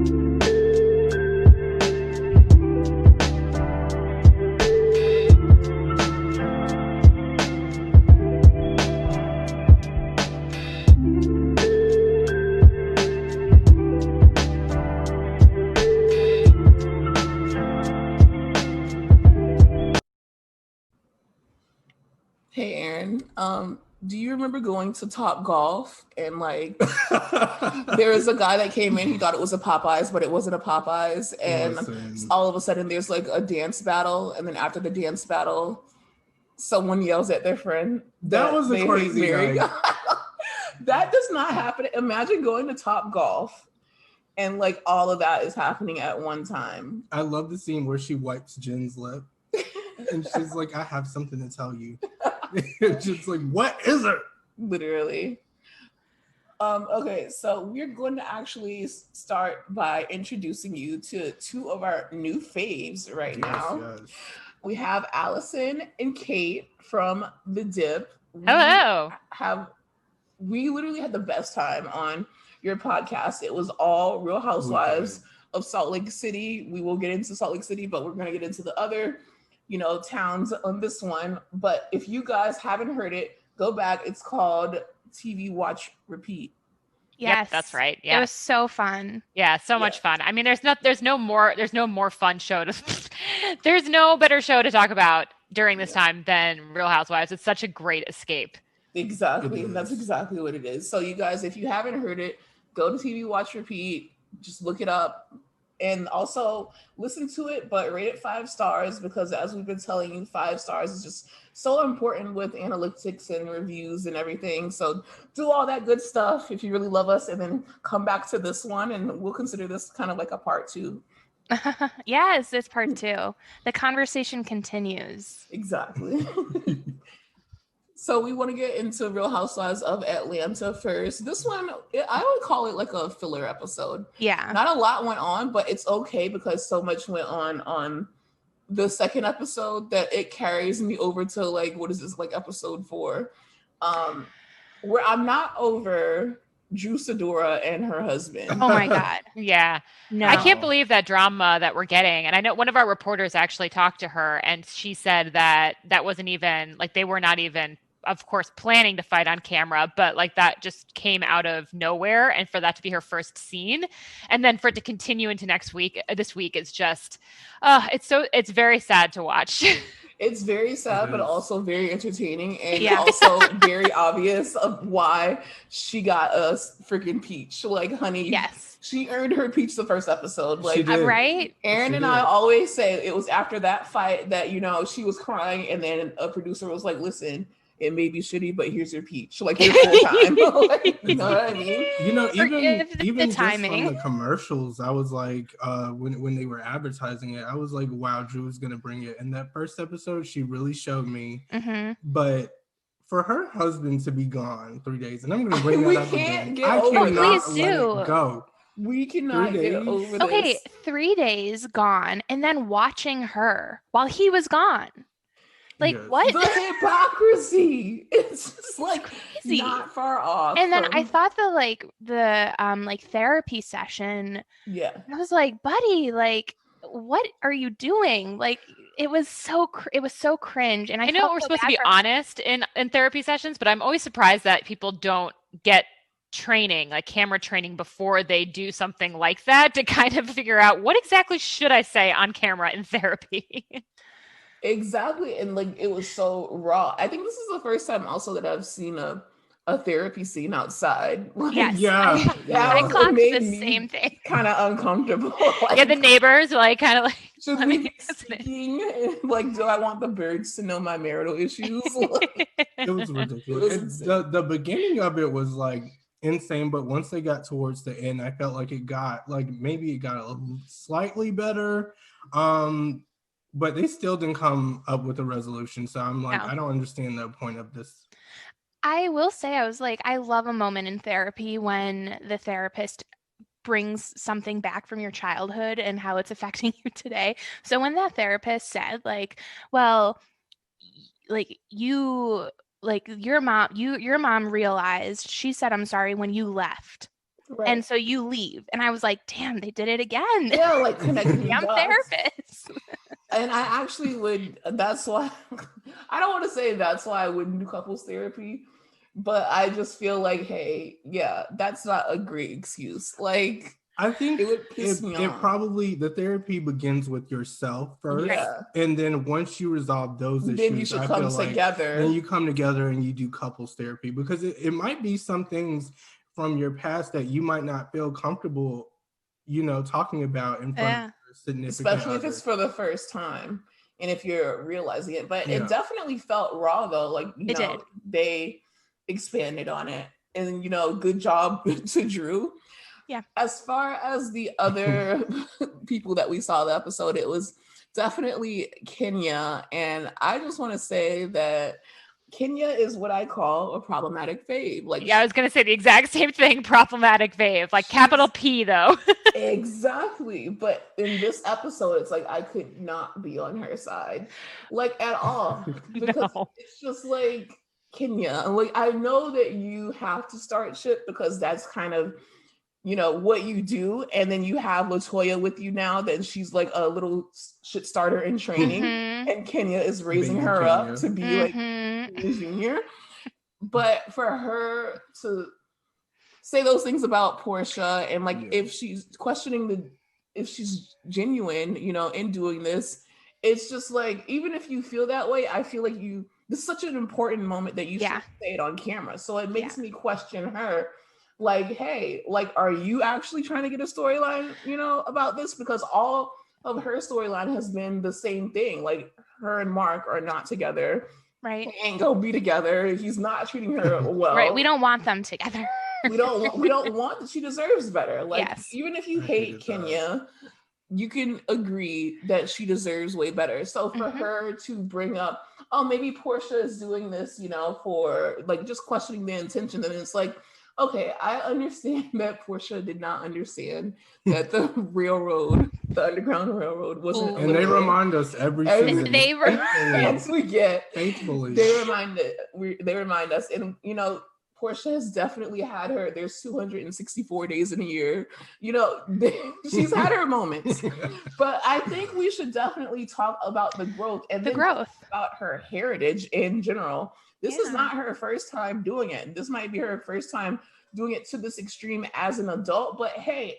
Hey Aaron, do you remember going to Top Golf and like there was a guy that came in, he thought it was a Popeyes, but it wasn't a Popeyes, and Listen, all of a sudden there's like a dance battle, and then after the dance battle, someone yells at their friend that was a they hate crazy Mary. guy. That does not happen. Imagine going to Top Golf and like all of that is happening at one time. I love the scene where she wipes Jen's lip and she's like, I have something to tell you. It's just like, what is it? Literally. Okay, so we're going to actually start by introducing you to two of our new faves right now. Yes. We have Allison and Kate from the Dipp. Hello. We literally had the best time on your podcast. It was all Real Housewives of Salt Lake City. We will get into Salt Lake City, but we're going to get into the other, towns on this one. But if you guys haven't heard it, go back. It's called TV Watch Repeat. Yes, yep, that's right. Yeah, it was so fun. Yeah, so much fun. I mean, there's no more fun show there's no better show to talk about during this time than Real Housewives. It's such a great escape. Exactly. That's exactly what it is. So you guys, if you haven't heard it, go to TV Watch Repeat, just look it up and also listen to it, but rate it 5 stars because as we've been telling you, 5 stars is just so important with analytics and reviews and everything. So do all that good stuff if you really love us and then come back to this one and we'll consider this kind of like a part 2. Yes, it's part 2. The conversation continues. Exactly. So we want to get into Real Housewives of Atlanta first. This one, I would call it like a filler episode. Yeah. Not a lot went on, but it's okay because so much went on the second episode that it carries me over to like, what is this, like episode 4, where I'm not over Drew Sidora and her husband. Oh my God. Yeah. No. I can't believe that drama that we're getting. And I know one of our reporters actually talked to her and she said that wasn't even, like they were not even, of course, planning to fight on camera, but like that just came out of nowhere. And for that to be her first scene and then for it to continue into this week, it's just, it's very sad to watch. It's very sad, but also very entertaining and also very obvious of why she got a freaking peach. Like, honey, yes, she earned her peach the first episode. Like, right? Aaron and I always say it was after that fight that, she was crying and then a producer was like, listen, it may be shitty, but here's your peach. Like, your full time. Like, you know what I mean? Even just from the commercials, I was like, when they were advertising it, I was like, wow, Drew's going to bring it. And that first episode, she really showed me. Mm-hmm. But for her husband to be gone 3 days, and I'm going to bring that up again. I cannot let it go. We cannot get over this. Okay, 3 days gone, and then watching her while he was gone. Like, what? The hypocrisy. It's just like crazy. Not far off. And then I thought the therapy session. Yeah. I was like, buddy, like, what are you doing? Like, it was so cringe. And I know we're supposed to be honest in therapy sessions, but I'm always surprised that people don't get training, like camera training before they do something like that to kind of figure out what exactly should I say on camera in therapy. Exactly. And like it was so raw. I think this is the first time also that I've seen a therapy scene outside. Like, yes. Yeah. I clocked the same thing. Kind of uncomfortable. Like, the neighbors like kind of like should we be speaking? Like, do I want the birds to know my marital issues? Like, it was ridiculous. The beginning of it was like insane, but once they got towards the end, I felt like it got a slightly better. But they still didn't come up with a resolution. So I'm like, I don't understand the point of this. I will say, I was like, I love a moment in therapy when the therapist brings something back from your childhood and how it's affecting you today. So when that therapist said like, well, like your mom realized, she said, I'm sorry when you left. Right. And so you leave. And I was like, damn, they did it again. Yeah, like connecting Damn therapist. And I actually would, that's why, I don't want to say that's why I wouldn't do couples therapy, but I just feel like, hey, yeah, that's not a great excuse. Like, I think it would piss me it off. probably, the therapy begins with yourself first. Yeah. And then once you resolve those issues, Then you should come together. Then you come together and you do couples therapy, because it might be some things from your past that you might not feel comfortable, talking about in front of your significant especially if other. it's for the first time and if you're realizing it. But it definitely felt raw though. Like, they expanded on it. And, good job to Drew. Yeah. As far as the other people that we saw the episode, it was definitely Kenya. And I just want to say that Kenya is what I call a problematic fave. Like, yeah, I was gonna say the exact same thing. Problematic fave, like capital P though. Exactly. But in this episode, it's like I could not be on her side, like at all, because it's just like, Kenya, like, I know that you have to start shit because that's kind of, what you do. And then you have LaToya with you now, that she's like a little shit starter in training. And Kenya is raising Baby her Kenya. up to be like a junior. But for her to say those things about Portia, and like, if she's questioning if she's genuine, in doing this, it's just like, even if you feel that way, I feel like this is such an important moment that you should say it on camera. So it makes me question her. Like, hey, like, are you actually trying to get a storyline, about this? Because all of her storyline has been the same thing. Like, her and Mark are not together. Right. They ain't gonna be together. He's not treating her well. Right. We don't want them together. we don't want that. She deserves better. Like, even if you hate Kenya, you can agree that she deserves way better. So for her to bring up, oh, maybe Portia is doing this, for like just questioning the intention, then it's like, okay, I understand that Portia did not understand that the Underground Railroad wasn't. And they remind us every season. We get faithfully. They remind us, and Portia has definitely had there's 264 days in a year. She's had her moments. But I think we should definitely talk about the growth and talk about her heritage in general. This is not her first time doing it. This might be her first time doing it to this extreme as an adult. But hey,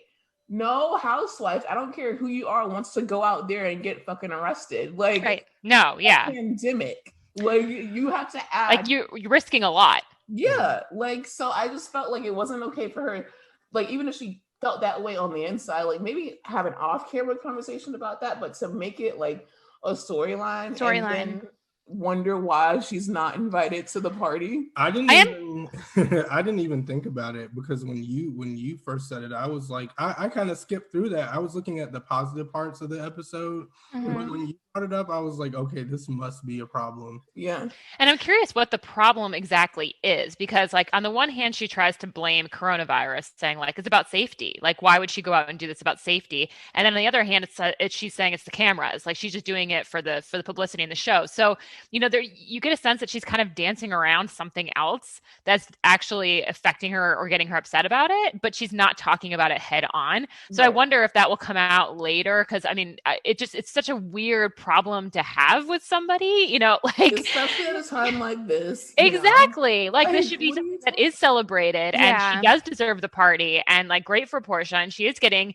no housewife, I don't care who you are, wants to go out there and get fucking arrested. Like, right. No, yeah. Pandemic. Like, you have to add. Like, you're risking a lot. Yeah. Like, so I just felt like it wasn't okay for her. Like, even if she felt that way on the inside, like, maybe have an off-camera conversation about that, but to make it like a storyline. And then wonder why she's not invited to the party. I didn't even think about it, because when you first said it, I was like, I kind of skipped through that. I was looking at the positive parts of the episode. But when you brought it up, I was like, okay, this must be a problem. Yeah. And I'm curious what the problem exactly is, because like on the one hand, she tries to blame coronavirus, saying like it's about safety. Like, why would she go out and do this about safety? And then on the other hand, she's saying it's the cameras. Like, she's just doing it for the publicity in the show. So, you get a sense that she's kind of dancing around something else that's actually affecting her or getting her upset about it, but she's not talking about it head on. So I wonder if that will come out later, because I mean, it's such a weird problem to have with somebody, like, especially at a time like this. Exactly. Like, this should be something that is celebrated, and she does deserve the party, and like, great for Portia, and she is getting,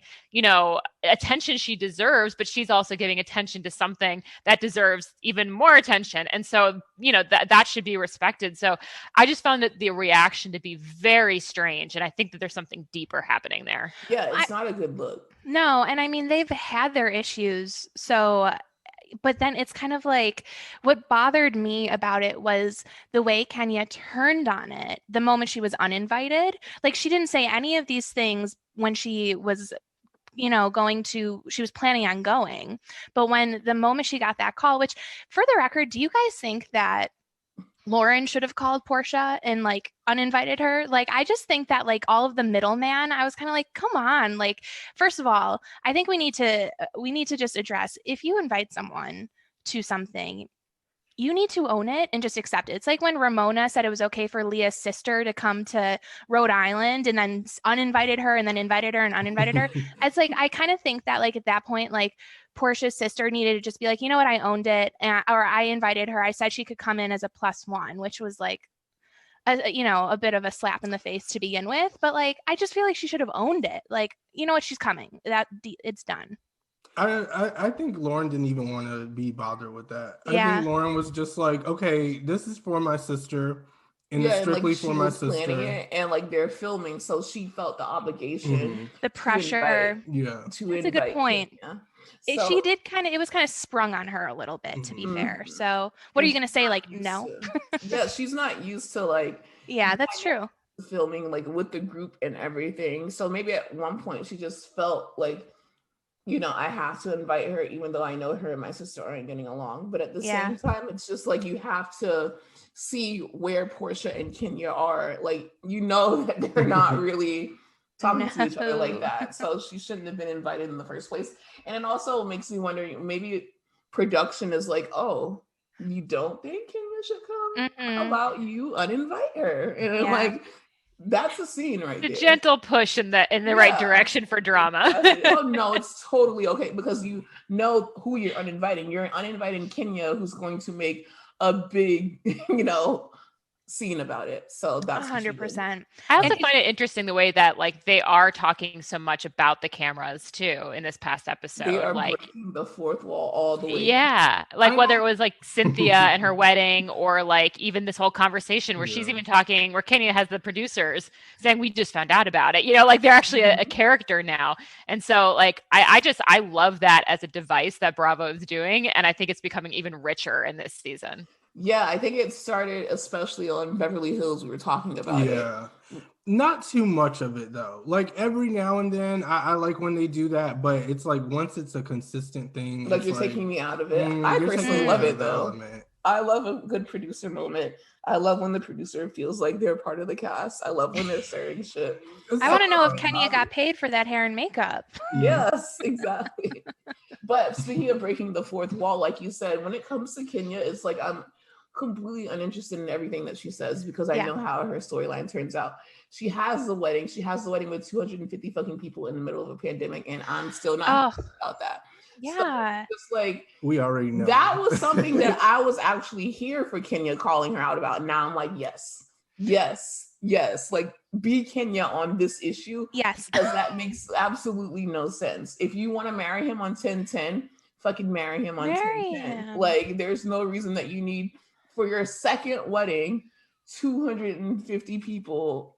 attention she deserves, but she's also giving attention to something that deserves even more attention. And so, that should be respected. So I just found that the reaction to be very strange. And I think that there's something deeper happening there. Yeah, it's not a good look. No. And I mean, they've had their issues. So, but then it's kind of like, what bothered me about it was the way Kenya turned on it the moment she was uninvited. Like, she didn't say any of these things when she was she was planning on going. But when the moment she got that call, which, for the record, do you guys think that Lauren should have called Portia and like uninvited her? Like, I just think that like all of the middleman, I was kind of like, come on. Like, first of all, I think we need to just address, if you invite someone to something, you need to own it and just accept it. It's like when Ramona said it was okay for Leah's sister to come to Rhode Island and then uninvited her and then invited her and uninvited her. It's like, I kind of think that like at that point, like Portia's sister needed to just be like, you know what, I owned it, or I invited her. I said she could come in as a +1, which was like, a bit of a slap in the face to begin with. But like, I just feel like she should have owned it. Like, you know what, she's coming. It's done. I think Lauren didn't even want to be bothered with that. Yeah. I think Lauren was just like, okay, this is for my sister, and it's strictly for my sister. Planning it, and like they're filming, so she felt the obligation, the pressure. That's a good point. She did it was kind of sprung on her a little bit, to be fair. So what are you gonna say? Like, no? Yeah, she's not used to like. Yeah, that's true. Filming like with the group and everything, so maybe at one point she just felt like, I have to invite her, even though I know her and my sister aren't getting along. But at the same time, it's just like you have to see where Portia and Kenya are. Like, that they're not really talking to each other like that. So she shouldn't have been invited in the first place. And it also makes me wonder, maybe production is like, oh, you don't think Kenya should come? How about you uninvite her? And I'm like, that's a scene right there. A gentle push in the right direction for drama. Oh no, it's totally okay, because you know who you're uninviting. You're uninviting Kenya, who's going to make a big, scene about it. So that's 100%. I also find it interesting the way that like they are talking so much about the cameras too in this past episode. They are like breaking the fourth wall all the way. Yeah. Like whether it was like Cynthia and her wedding, or like even this whole conversation where she's even talking, where Kenya has the producers saying, we just found out about it. Like they're actually a character now. And so like, I love that as a device that Bravo is doing. And I think it's becoming even richer in this season. Yeah, I think it started especially on Beverly Hills. We were talking about it. Yeah. Not too much of it though. Like every now and then, I like when they do that, but it's like once it's a consistent thing. Like you're taking me out of it. I personally love it though. I love a good producer moment. I love when the producer feels like they're part of the cast. I love when they're sharing shit. I want to know if Kenya got paid for that hair and makeup. Yes, exactly. But speaking of breaking the fourth wall, like you said, when it comes to Kenya, it's like I'm completely uninterested in everything that she says, because I know how her storyline turns out. She has the wedding. She has the wedding with 250 fucking people in the middle of a pandemic, and I'm still not about that. Yeah. So just like we already know. That was something that I was actually here for Kenya calling her out about. Now I'm like, yes. Like, be Kenya on this issue. Yes. Because that makes absolutely no sense. If you want to marry him on 10-10, fucking marry him on 10-10. Like, there's no reason that you need, for your second wedding, 250 people,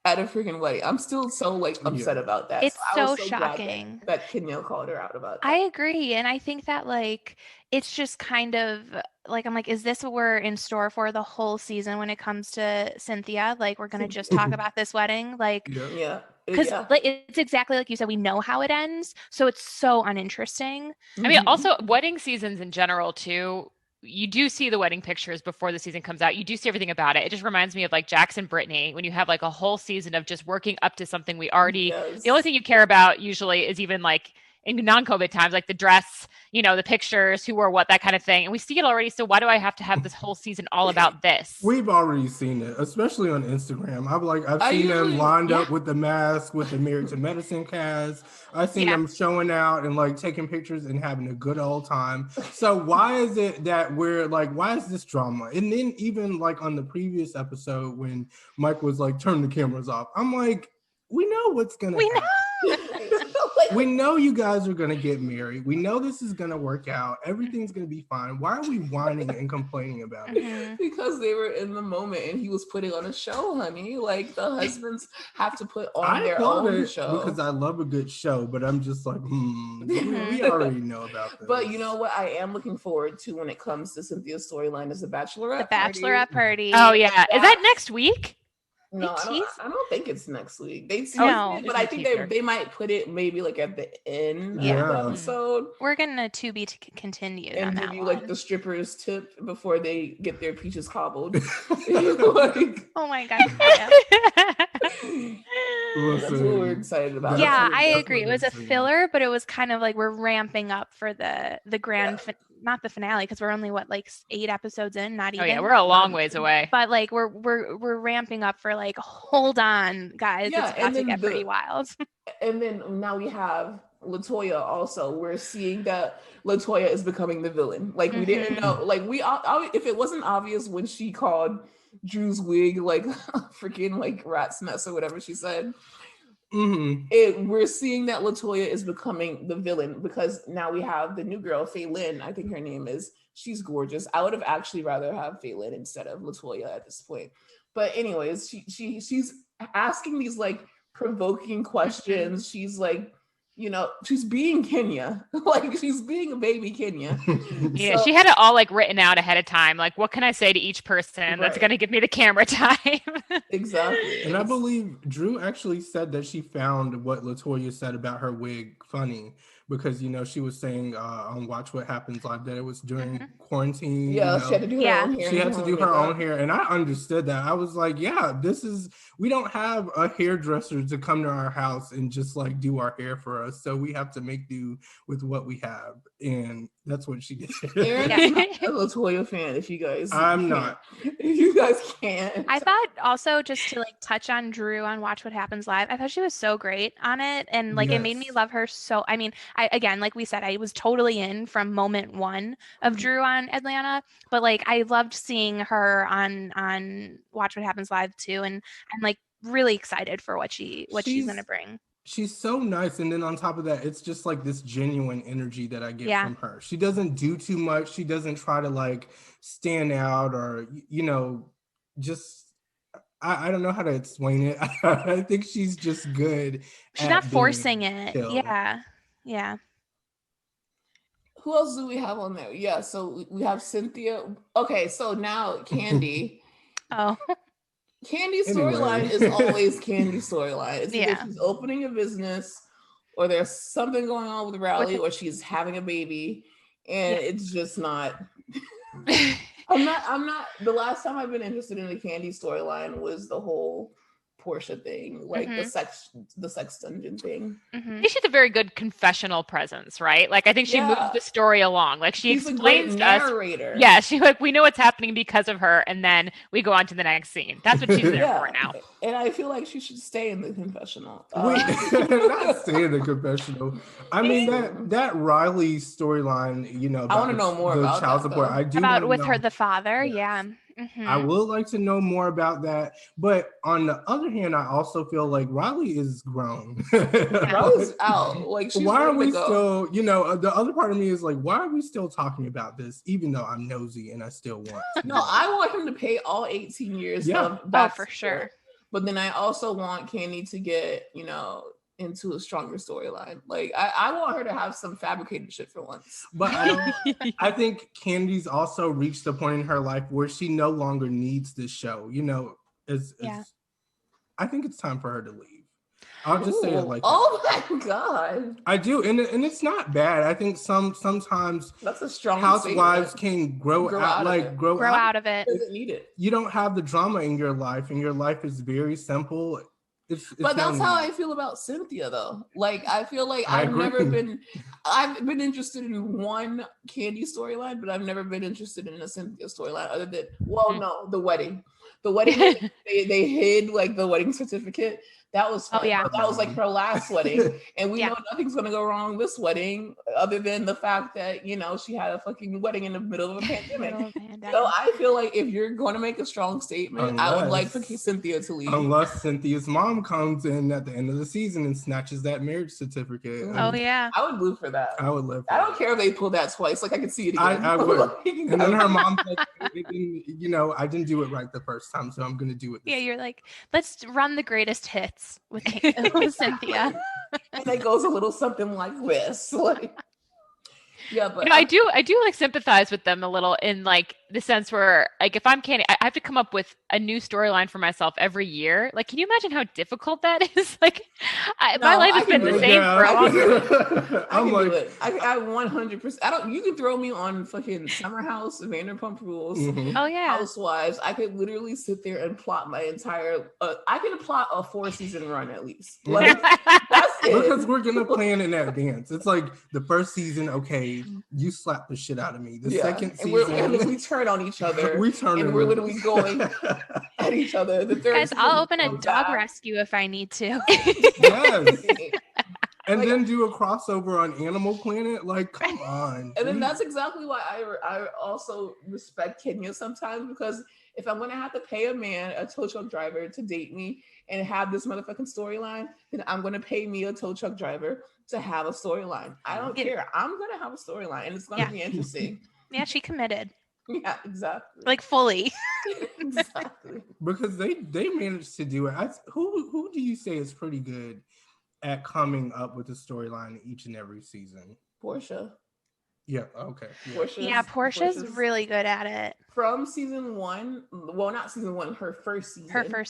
at a freaking wedding. I'm still so like upset about that. It's so shocking that Kenya called her out about that. I agree. And I think that like, it's just kind of like, I'm like, is this what we're in store for the whole season when it comes to Cynthia? Like, we're going to just talk about this wedding? Like, because like, it's exactly like you said, we know how it ends. So it's so uninteresting. I mean, also wedding seasons in general too, you do see the wedding pictures before the season comes out. You do see everything about it. It just reminds me of like Jackson Brittany, when you have like a whole season of just working up to something we already, the only thing you care about usually is even like in non-COVID times, like the dress, the pictures, who wore what, that kind of thing. And we see it already. So why do I have to have this whole season all about this? We've already seen it, especially on Instagram. I've seen them lined up with the mask, with the Married to Medicine cast. I've seen them showing out and like taking pictures and having a good old time. So why is it that we're like, why is this drama? And then even like on the previous episode when Mike was like, turn the cameras off, I'm like, we know what's going to happen. We know you guys are going to get married. We know this is going to work out. Everything's going to be fine. Why are we whining and complaining about it? Because they were in the moment and he was putting on a show, honey. Like, the husbands have to put on their own show. Because I love a good show, but I'm just like, we already know about this. But you know what I am looking forward to when it comes to Cynthia's storyline is the Bachelorette party. Oh, yeah. Is that next week? No, I don't think it's next week. They teased it, but I think they might put it maybe like at the end of the episode. We're gonna to be continued and on give that you one. like the strippers tip before they get their peaches cobbled. Oh my god! That's what we're excited about. Yeah, I agree. It was a filler, but it was kind of like we're ramping up for the grand not the finale, because we're only what, like 8 episodes in, not even. Oh yeah, we're a long ways away. But like we're ramping up for like, hold on, guys, it's about to get pretty wild. And then now we have LaToya also. We're seeing that LaToya is becoming the villain. Like we didn't know. Like if it wasn't obvious when she called Drew's wig like freaking like rat's nest or whatever she said. We're seeing that LaToya is becoming the villain because now we have the new girl, Faye Lynn, I think her name is. She's gorgeous. I would have actually rather have Faye Lynn instead of LaToya at this point. But anyways, she's asking these like provoking questions. She's like, she's being Kenya. Like she's being a baby Kenya. Yeah, so, she had it all like written out ahead of time. Like, what can I say to each person that's going to give me the camera time? Exactly. And I believe Drew actually said that she found what LaToya said about her wig funny because, she was saying on Watch What Happens Live that it was during quarantine. Yeah, she had to do her own hair. She had to do her own hair. And I understood that. I was like, yeah, we don't have a hairdresser to come to our house and just like do our hair for us. So we have to make do with what we have. And that's what she did. Aaron's not a LaToya fan, if you guys not. If you guys can't. I thought also, just to like touch on Drew on Watch What Happens Live, I thought she was so great on it. And like it made me love her so. I mean, again, like we said, I was totally in from moment 1 of Drew on Atlanta, but like I loved seeing her on Watch What Happens Live too, and I'm like really excited for what she's gonna bring. She's so nice, and then on top of that, it's just like this genuine energy that I get from her. She doesn't do too much. She doesn't try to like stand out or just. I don't know how to explain it. I think she's just good. She's not forcing it. Chill. Yeah. Who else do we have on there? Yeah, so we have Cynthia. Okay, so now Candy. Candy's storyline is always Candy's storyline. It's either she's opening a business, or there's something going on with Riley, or she's having a baby, and it's just not. I'm not. The last time I've been interested in the Candy storyline was the whole Portia thing, like the sex dungeon thing. I think she's a very good confessional presence, right? Like I think she moves the story along. Like she's explains to us. Narrator. Yeah, she like we know what's happening because of her, and then we go on to the next scene. That's what she's there for now. And I feel like she should stay in the confessional. Not stay in the confessional. I mean that Riley storyline. I want to know more about child support. I do about with her the father. Yeah. I would like to know more about that, but on the other hand, I also feel like Riley is grown. Riley's out. Like, she's why are we still? The other part of me is like, why are we still talking about this? Even though I'm nosy and I still want. I want him to pay all 18 years. For sure. But then I also want Candy to get into a stronger storyline. Like I want her to have some fabricated shit for once. But I think Candy's also reached the point in her life where she no longer needs this show. I think it's time for her to leave. I'll just say it like that. Oh my God. I do. And it's not bad. I think sometimes that's a strong housewives can grow out of it. Doesn't need it. You don't have the drama in your life, and your life is very simple. But that's how I feel about Cynthia, though. Like, I feel like I've been interested in one Candy storyline, but I've never been interested in a Cynthia storyline other than, the wedding. The wedding, they hid like the wedding certificate. That was fun. That was like her last wedding. And we know nothing's going to go wrong this wedding other than the fact that, she had a fucking wedding in the middle of a pandemic. So I feel like if you're going to make a strong statement, I would like for Cynthia to leave. Unless Cynthia's mom comes in at the end of the season and snatches that marriage certificate. I would live for that. I would live for I don't care if they pull that twice. Like, I could see it again. I would. And then her mom's like, I didn't do it right the first time, so I'm going to do it. You're like, let's run the greatest hits with Cynthia. And it goes a little something like this. Like, but I do like sympathize with them a little in like the sense where like if I'm Candy, I have to come up with a new storyline for myself every year. Like, can you imagine how difficult that is? Like, my life has been the same for a long time. I 100%. You can throw me on fucking Summer House, Vanderpump Rules, Housewives. I could literally sit there and plot my entire. I can plot a 4-season run at least. Like, Because we're gonna plan in advance. It's like the first season, okay, you slap the shit out of me. The second season, and we turn on each other. We're literally going at each other. The third Guys, I'll open a dog rescue if I need to. Yes. And then do a crossover on Animal Planet. Like, come on. And then that's exactly why I also respect Kenya sometimes, because if I'm going to have to pay a man, a tow truck driver, to date me and have this motherfucking storyline, then I'm going to pay me a tow truck driver to have a storyline. I don't care. I'm going to have a storyline, and it's going to be interesting. Yeah, she committed. Yeah, exactly. Like, fully. Exactly. Because they managed to do it. Who do you say is pretty good at coming up with a storyline each and every season? Portia. Yeah, okay. Portia's really good at it. From season 1, well, not season 1, her first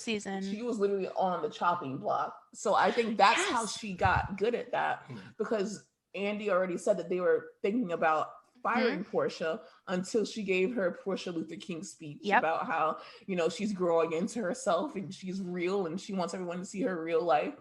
season. She was literally on the chopping block. So I think that's how she got good at that, because Andy already said that they were thinking about firing Portia until she gave her Portia Luther King speech about how, she's growing into herself and she's real and she wants everyone to see her real life.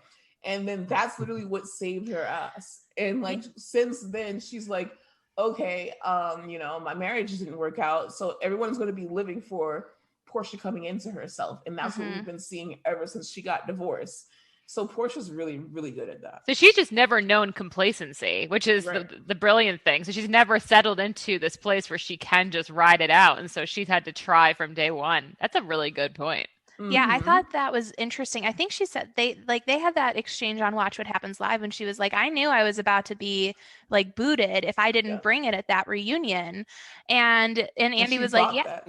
And then that's literally what saved her ass. And like, since then, she's like, okay, my marriage didn't work out, so everyone's going to be living for Portia coming into herself. And that's what we've been seeing ever since she got divorced. So Portia's really, really good at that. So she's just never known complacency, which is the brilliant thing. So she's never settled into this place where she can just ride it out. And so she's had to try from day one. That's a really good point. Yeah, I thought that was interesting. I think she said they had that exchange on Watch What Happens Live, and she was like, I knew I was about to be like booted if I didn't bring it at that reunion. And Andy was like, yeah.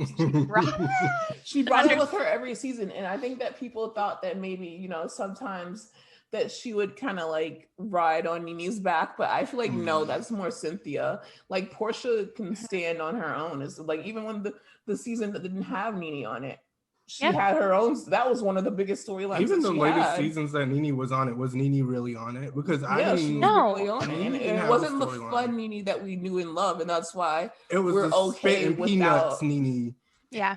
She brought it with her every season. And I think that people thought that maybe, sometimes that she would kind of like ride on Nene's back, but I feel like no, that's more Cynthia. Like Portia can stand on her own. It's like, even when the season that didn't have Nene on it, she had her own. That was one of the biggest storylines. Even the latest seasons that Nene was on it, was Nene really on it? Because I didn't really on it. And it wasn't the fun Nene that we knew and loved, and that's why it was we're okay without peanuts Nene. Yeah,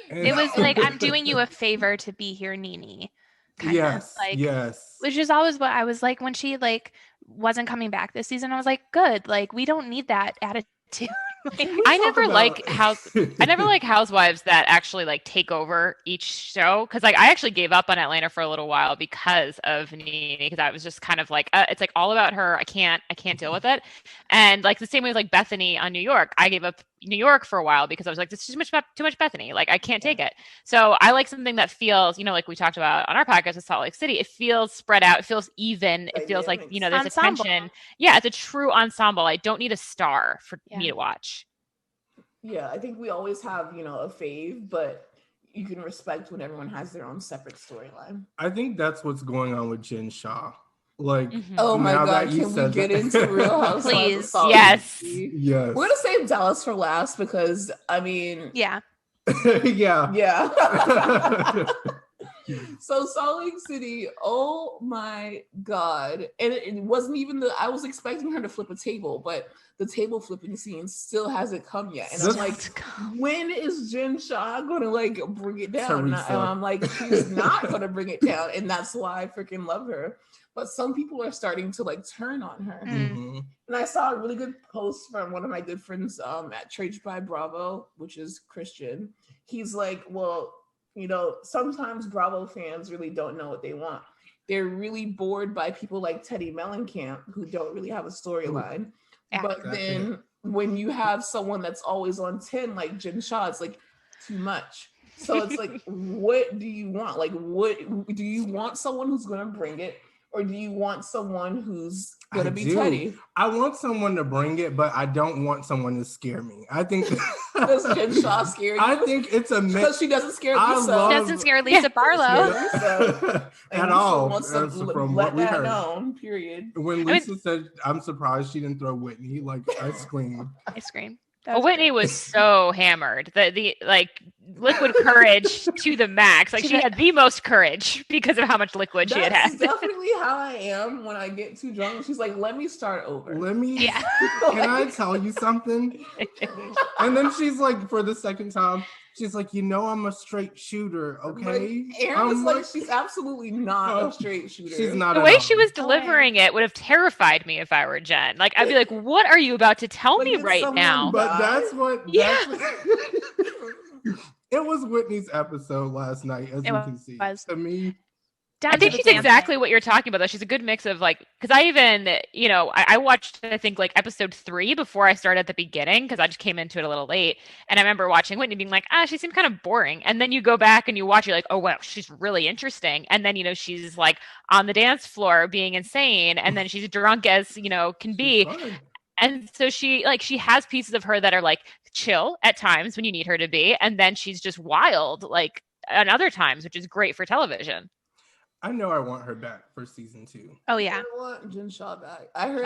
it was like, I'm doing you a favor to be here, Nene. Yes, which is always what I was like when she like wasn't coming back this season. I was like, good, like we don't need that attitude. I never like housewives that actually like take over each show, because like I actually gave up on Atlanta for a little while because of Nene, because I was just kind of like it's like all about her. I can't deal with it. And like the same way with like Bethany on New York, I gave up New York for a while because I was like, this is too much Bethany. Like I can't take it. So I like something that feels, like we talked about on our podcast with Salt Lake City, it feels spread out. It feels even. It feels like, there's ensemble. Attention. Yeah. It's a true ensemble. I don't need a star for me to watch. Yeah. I think we always have, a fave, but you can respect when everyone has their own separect storyline. I think that's what's going on with Jen Shah. Like, oh my God, can we get into Real Housewives? Please, yes. We're gonna save Dallas for last because yeah. So Salt Lake City, oh my God. And it wasn't even I was expecting her to flip a table, but the table flipping scene still hasn't come yet. And I'm like, when is Jen Shah gonna like bring it down? And I'm like, she's not gonna bring it down. And that's why I freaking love her. But some people are starting to like turn on her. And I saw a really good post from one of my good friends at Trade by Bravo, which is Christian. He's like, well, sometimes Bravo fans really don't know what they want. They're really bored by people like Teddy Mellencamp, who don't really have a storyline. But then when you have someone that's always on 10, like Jen Shah, it's like too much. So it's like, what do you want? Like, what do you want? Someone who's going to bring it? Or do you want someone who's going to be Teddy? I want someone to bring it, but I don't want someone to scare me. I think... Does Jen Shah scare you? I think it's a mix. Because she doesn't scare Lisa. She doesn't scare Lisa Barlow. At all. From what we heard. Known, period. When Lisa said, I'm surprised she didn't throw Whitney, like, I screamed. Whitney was so hammered. The like liquid courage to the max. Like she had the most courage because of how much liquid she had. That's definitely how I am when I get too drunk. She's like, let me start over. Can I tell you something? And then she's like, for the second time, She's like, I'm a straight shooter, okay? Aaron was like, she's absolutely not a straight shooter. She's not. The way she was delivering it would have terrified me if I were Jen. Like, I'd be like, what are you about to tell me right now? But that's what. It was Whitney's episode last night, as you can see. To me, I think she's exactly what you're talking about, though. She's a good mix of like, because I even, I watched, I think, like episode 3 before I started at the beginning, because I just came into it a little late. And I remember watching Whitney being like, she seemed kind of boring. And then you go back and you watch, you're like, oh, wow, she's really interesting. And then, she's like on the dance floor being insane. And then she's drunk as, can be. And so she has pieces of her that are like chill at times when you need her to be. And then she's just wild, like at other times, which is great for television. I know I want her back for season 2. Oh yeah, I want Jen Shaw back. I heard.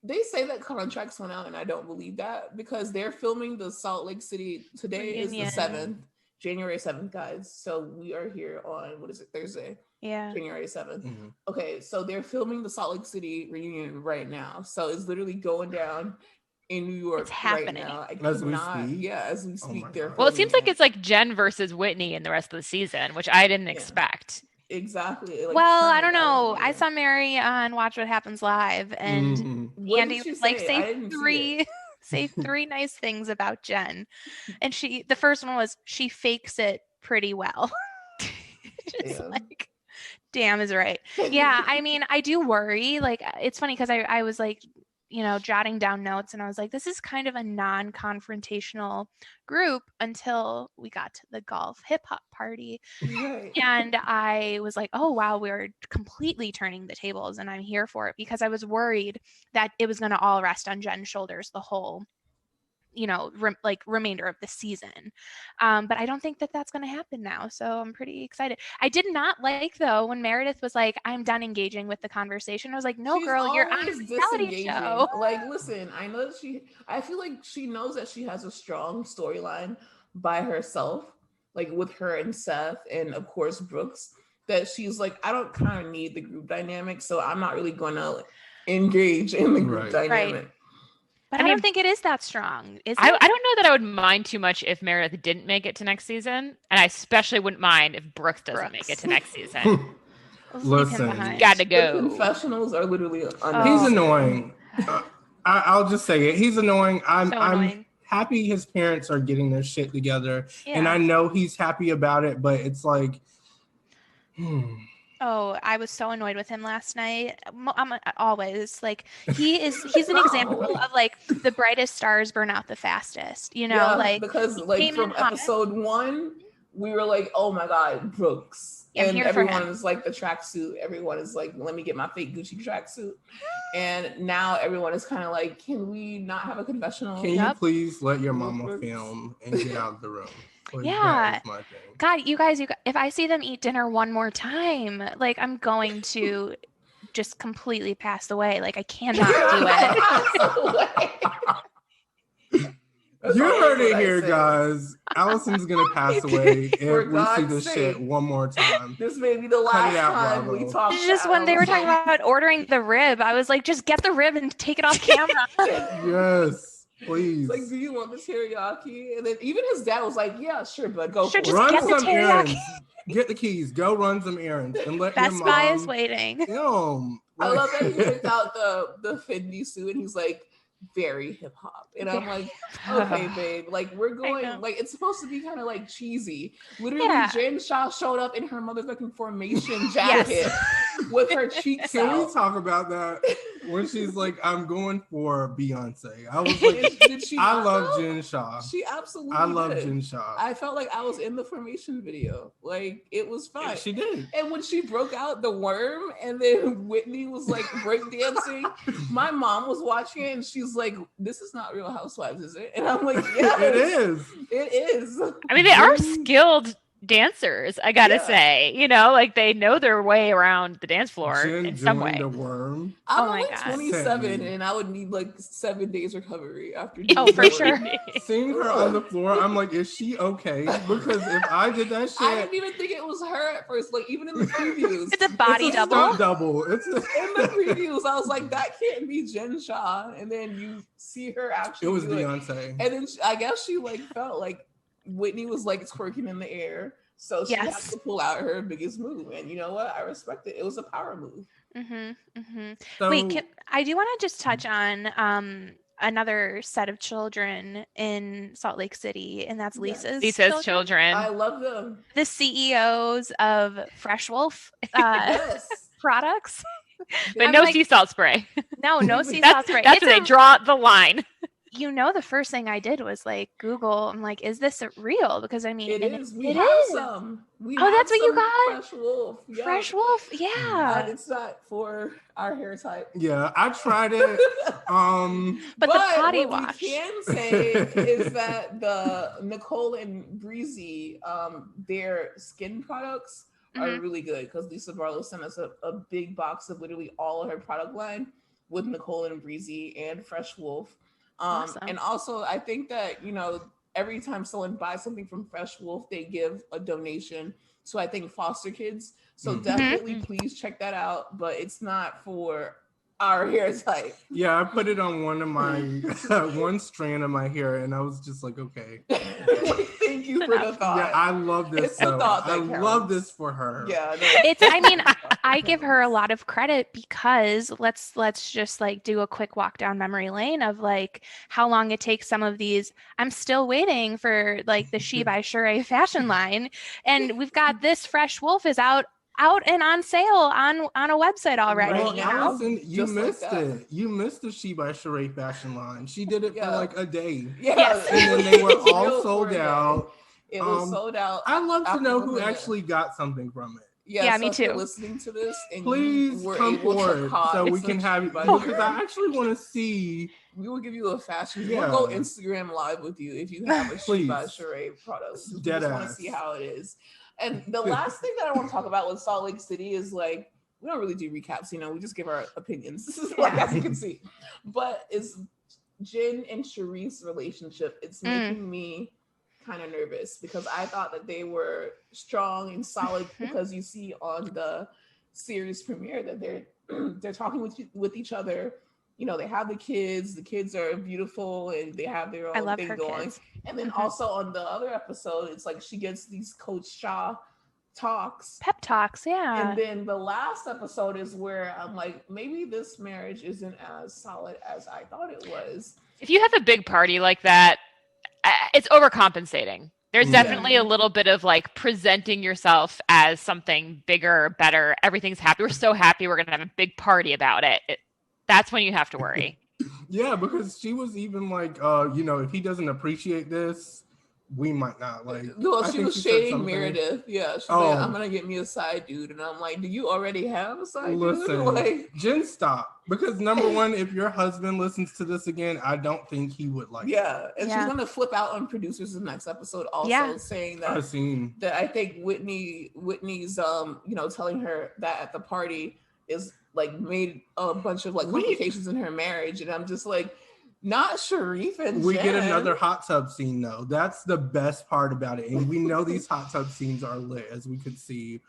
They say that contracts went out, and I don't believe that because they're filming the Salt Lake City. Today is the 7th, January 7th, guys. So we are here on Thursday? Yeah, January 7th. Mm-hmm. Okay, so they're filming the Salt Lake City reunion right now. So it's literally going down in New York right now. As we speak. Well, it seems like it's like Jen versus Whitney in the rest of the season, which I didn't expect. Exactly. Well, I don't know. I saw Mary on Watch What Happens Live, and Andy was like, say 3 nice things about Jen. And the first one was she fakes it pretty well. Just like, damn is right. Yeah, I mean, I do worry. Like, it's funny because I was like, jotting down notes, and I was like, this is kind of a non-confrontational group until we got to the golf hip hop party. Right. And I was like, oh wow, we're completely turning the tables, and I'm here for it because I was worried that it was going to all rest on Jen's shoulders the whole remainder of the season. But I don't think that that's going to happen now. So I'm pretty excited. I did not like, though, when Meredith was like, I'm done engaging with the conversation. I was like, no, girl, you're on a reality show. Like, listen, I know I feel like she knows that she has a strong storyline by herself, like with her and Seth and of course Brooks, that she's like, I don't kind of need the group dynamic. So I'm not really going to engage in the group dynamic. Right. But I don't think it is that strong. I don't know that I would mind too much if Meredith didn't make it to next season. And I especially wouldn't mind if Brooks doesn't make it to next season. Listen, gotta go. The confessionals are literally he's annoying. I'll just say it. He's annoying. I'm happy his parents are getting their shit together. Yeah. And I know he's happy about it, but it's like, Oh, I was so annoyed with him last night. I'm always like, he's an example of like the brightest stars burn out the fastest, because like from episode 1, we were like, oh my God, Brooks. And everyone is like the tracksuit. Everyone is like, let me get my fake Gucci tracksuit. And now everyone is kind of like, can we not have a confessional? Can you please let your mama film and get out of the room? Like, yeah. God, you guys, if I see them eat dinner one more time, like I'm going to just completely pass away. Like I cannot do it. You heard it here, guys. Allison's gonna pass away if we see this shit one more time. This may be the last time we talk. Just when they were talking about ordering the rib, I was like, just get the rib and take it off camera. Yes, please. Like, do you want the teriyaki? And then even his dad was like, yeah, sure, but go just run get some errands. Get the keys. Go run some errands and let Best your mom. Buy is waiting. I love that he picked out the Fendi suit and he's like, very hip hop, and I'm like, okay, babe, like we're going, like it's supposed to be kind of like cheesy. Literally, Jen Shaw showed up in her motherfucking formation jacket with her cheeks out. Can we talk about that? When she's like, I'm going for Beyonce. I was like, I love Jen Shaw. She absolutely I love Jen Shaw. I felt like I was in the formation video. Like it was fun. She did. And when she broke out the worm and then Whitney was like breakdancing, my mom was watching it and she's like, this is not Real Housewives, is it? And I'm like, yes, it is. It is. I mean, they are skilled dancers, I gotta say. You know, like they know their way around the dance floor in some way. The worm. I'm only 27 and I would need like 7 days recovery after doing for sure. Seeing her on the floor, I'm like, is she okay? Because if I did that shit, I didn't even think it was her at first. Like even in the previews, it's a body double. Stunt double. In the previews, I was like, that can't be Jen Shah. And then you see her actually. It was Beyonce. And then I guess she like felt like Whitney was like twerking in the air. So she had to pull out her biggest move. And you know what? I respect it. It was a power move. So, wait, I do want to just touch on another set of children in Salt Lake City, and that's Lisa's children. I love them. The CEOs of Fresh Wolf products. But no sea salt spray. No sea salt spray. That's where they draw the line. You know, the first thing I did was like Google. I'm like, is this real? Because I mean, it is. We have is. Some. We have that's what you got. Fresh Wolf. Yeah. Fresh Wolf. Yeah. It's not for our hair type. Yeah, I tried it. But the body wash. What we can say is that the Nicole and Breezy, their skin products are really good because Lisa Barlow sent us a big box of literally all of her product line with Nicole and Breezy and Fresh Wolf. Awesome. And also, I think that, you know, every time someone buys something from Fresh Wolf, they give a donation to, I think, foster kids. So definitely please check that out. But it's not for our hair type. Yeah, I put it on one of my one strand of my hair, and I was just like, okay. Thank you for the thought. Yeah, I love this. I love this for her. Yeah, I mean, I give her a lot of credit because let's just like do a quick walk down memory lane of like how long it takes some of these. I'm still waiting for like the She by Sheree fashion line, and we've got this Fresh Wolf is out and on sale on a website already. Well, you know? Allison, you missed it. You missed the She by Sheree fashion line. She did it for like a day. Yes. And then they were all sold out. It was sold out. I'd love to know who actually got something from it. Yeah, me too. If you're listening to this, and please come forward so we can have it. Because I actually want to see. We will give you a fashion. Yeah. We'll go Instagram live with you if you have a She by Sheree product. We just want to see how it is. And the last thing that I want to talk about with Salt Lake City is like, we don't really do recaps, you know, we just give our opinions. This is like, as you can see. But it's Jen and Sharice's relationship. It's making me kind of nervous because I thought that they were strong and solid because you see on the series premiere that they're talking with each other. You know, they have the kids are beautiful and they have their own thing going. Kids. And then also on the other episode, it's like she gets these Coach Shaw talks. Pep talks, yeah. And then the last episode is where I'm like, maybe this marriage isn't as solid as I thought it was. If you have a big party like that, it's overcompensating. There's definitely a little bit of like presenting yourself as something bigger, better. Everything's happy. We're so happy. We're going to have a big party about it. That's when you have to worry. Yeah, because she was even like, you know, if he doesn't appreciate this, we might not like. No, she was shading Meredith. Yeah, she's like, I'm gonna get me a side dude, and I'm like, do you already have a side dude? Like, Jen, stop. Because number one, if your husband listens to this again, I don't think he would like. Yeah, and she's gonna flip out on producers in the next episode, also saying that I think Whitney's you know, telling her that at the party is like made a bunch of like complications in her marriage, and I'm just like, not Sharif and we Jen. Get another hot tub scene though. That's the best part about it, and we know these hot tub scenes are lit, as we could see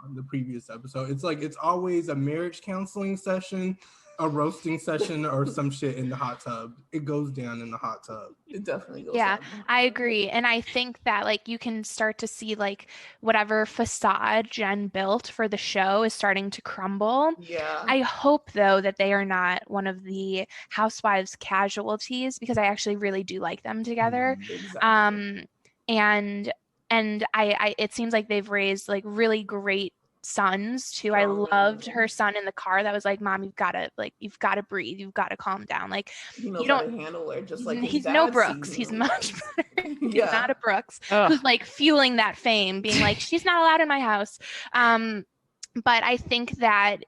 on the previous episode. It's like it's always a marriage counseling session, a roasting session, or some shit in the hot tub. It goes down in the hot tub. It definitely goes down. Yeah, I agree. And I think that like you can start to see like whatever facade Jen built for the show is starting to crumble. Yeah. I hope though that they are not one of the housewives casualties, because I actually really do like them together. Exactly. And I it seems like they've raised like really great sons too. I loved her son in the car that was like, Mom, you've got to breathe, you've got to calm down. Like, you know, how to handle her, just like he's no Brooks. He's much better. He's not a Brooks who's like fueling that fame, being like, she's not allowed in my house. But I think that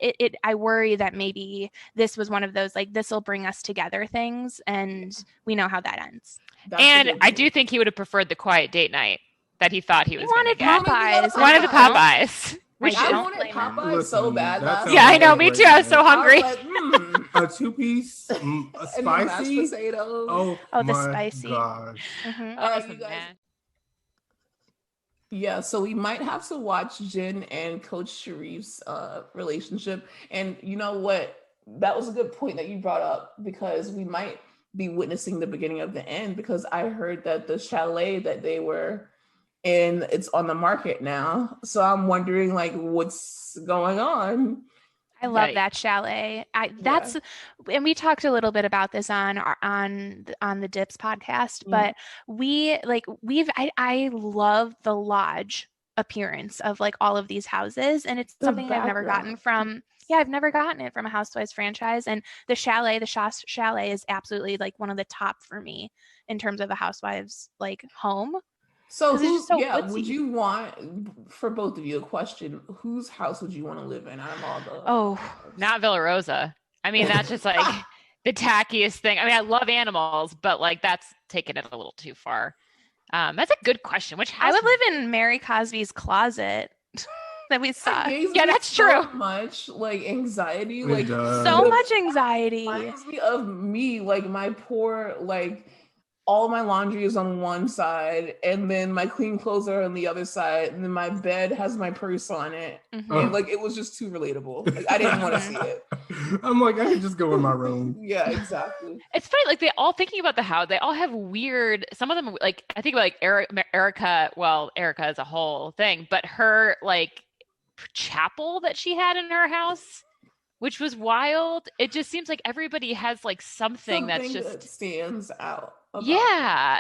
I worry that maybe this was one of those like, this will bring us together things, and we know how that ends. And I do think he would have preferred the quiet date night. that he thought he was going to wanted get. Popeyes. Wanted the Popeyes. Which I don't wanted blame him. Popeyes so Listen, bad that last sounds Yeah, I know. like Me great too. I was so night. hungry. I was like, A 2-piece, a and the mashed spicy. potatoes. Oh, the my spicy. gosh. Mhm. All right, Some you guys. man- Yeah, so we might have to watch Jin and Coach Sharif's relationship. And you know what? That was a good point that you brought up because we might be witnessing the beginning of the end because I heard that the chalet that they were in, it's on the market now. So I'm wondering like what's going on. I love Yikes. that chalet. That's and we talked a little bit about this on the Dips podcast, but I love the lodge appearance of like all of these houses, and it's The something I've never gotten background. I've never gotten it from a Housewives franchise, and the Shas chalet is absolutely like one of the top for me in terms of a Housewives like home. So 'Cause it's who, just so yeah, woodsy. would you want for both of you a question? Whose house would you want to live in out of all the Oh, Not Villa Rosa. I mean, that's just like the tackiest thing. I mean, I love animals, but like that's taking it a little too far. That's a good question. Which house? I would live in Mary Cosby's closet that we saw. That gives Yeah, me that's so true. much like anxiety. It Like does. So the- much anxiety. reminds me of me, like my poor, like all my laundry is on one side, and then my clean clothes are on the other side, and then my bed has my purse on it. Mhm. And like it was just too relatable. Like I didn't want to see it. I'm like, I could just go in my room. Yeah, exactly. It's funny, like they all thinking about the house. They all have weird. Some of them, like I think about like Erica. Well, Erica is a whole thing, but her like chapel that she had in her house, which was wild. It just seems like everybody has like something that's Something just that stands out. about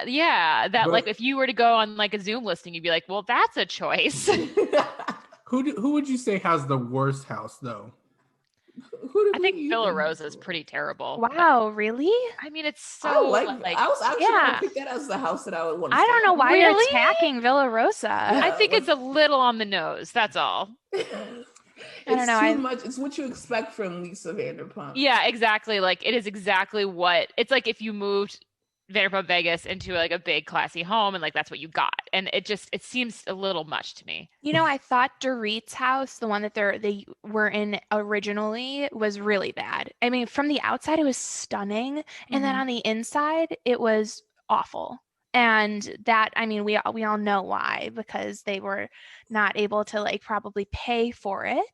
yeah. That like But- if you were to go on like a Zoom listing, you'd be like, well, that's a choice. them. Who would you say has the worst house though? I think Villa Rosa is pretty terrible. Wow, really? I mean, it's so I was actually Yeah. gonna pick that as the house that I would want to I don't know why you're Really? attacking Villa Rosa. I think it's a little on the nose. That's all. It's don't know, too much. It's what you expect from Lisa Vanderpump. Yeah, exactly. Like it is exactly what it's like if you moved Vanderpump Vegas into like a big classy home and like that's what you got. And it seems a little much to me. You know, I thought Dorit's house, the one that they were in originally, was really bad. I mean, from the outside it was stunning, and then Mhm. on the inside it was awful. And that, I mean, we all know why, because they were not able to like probably pay for it.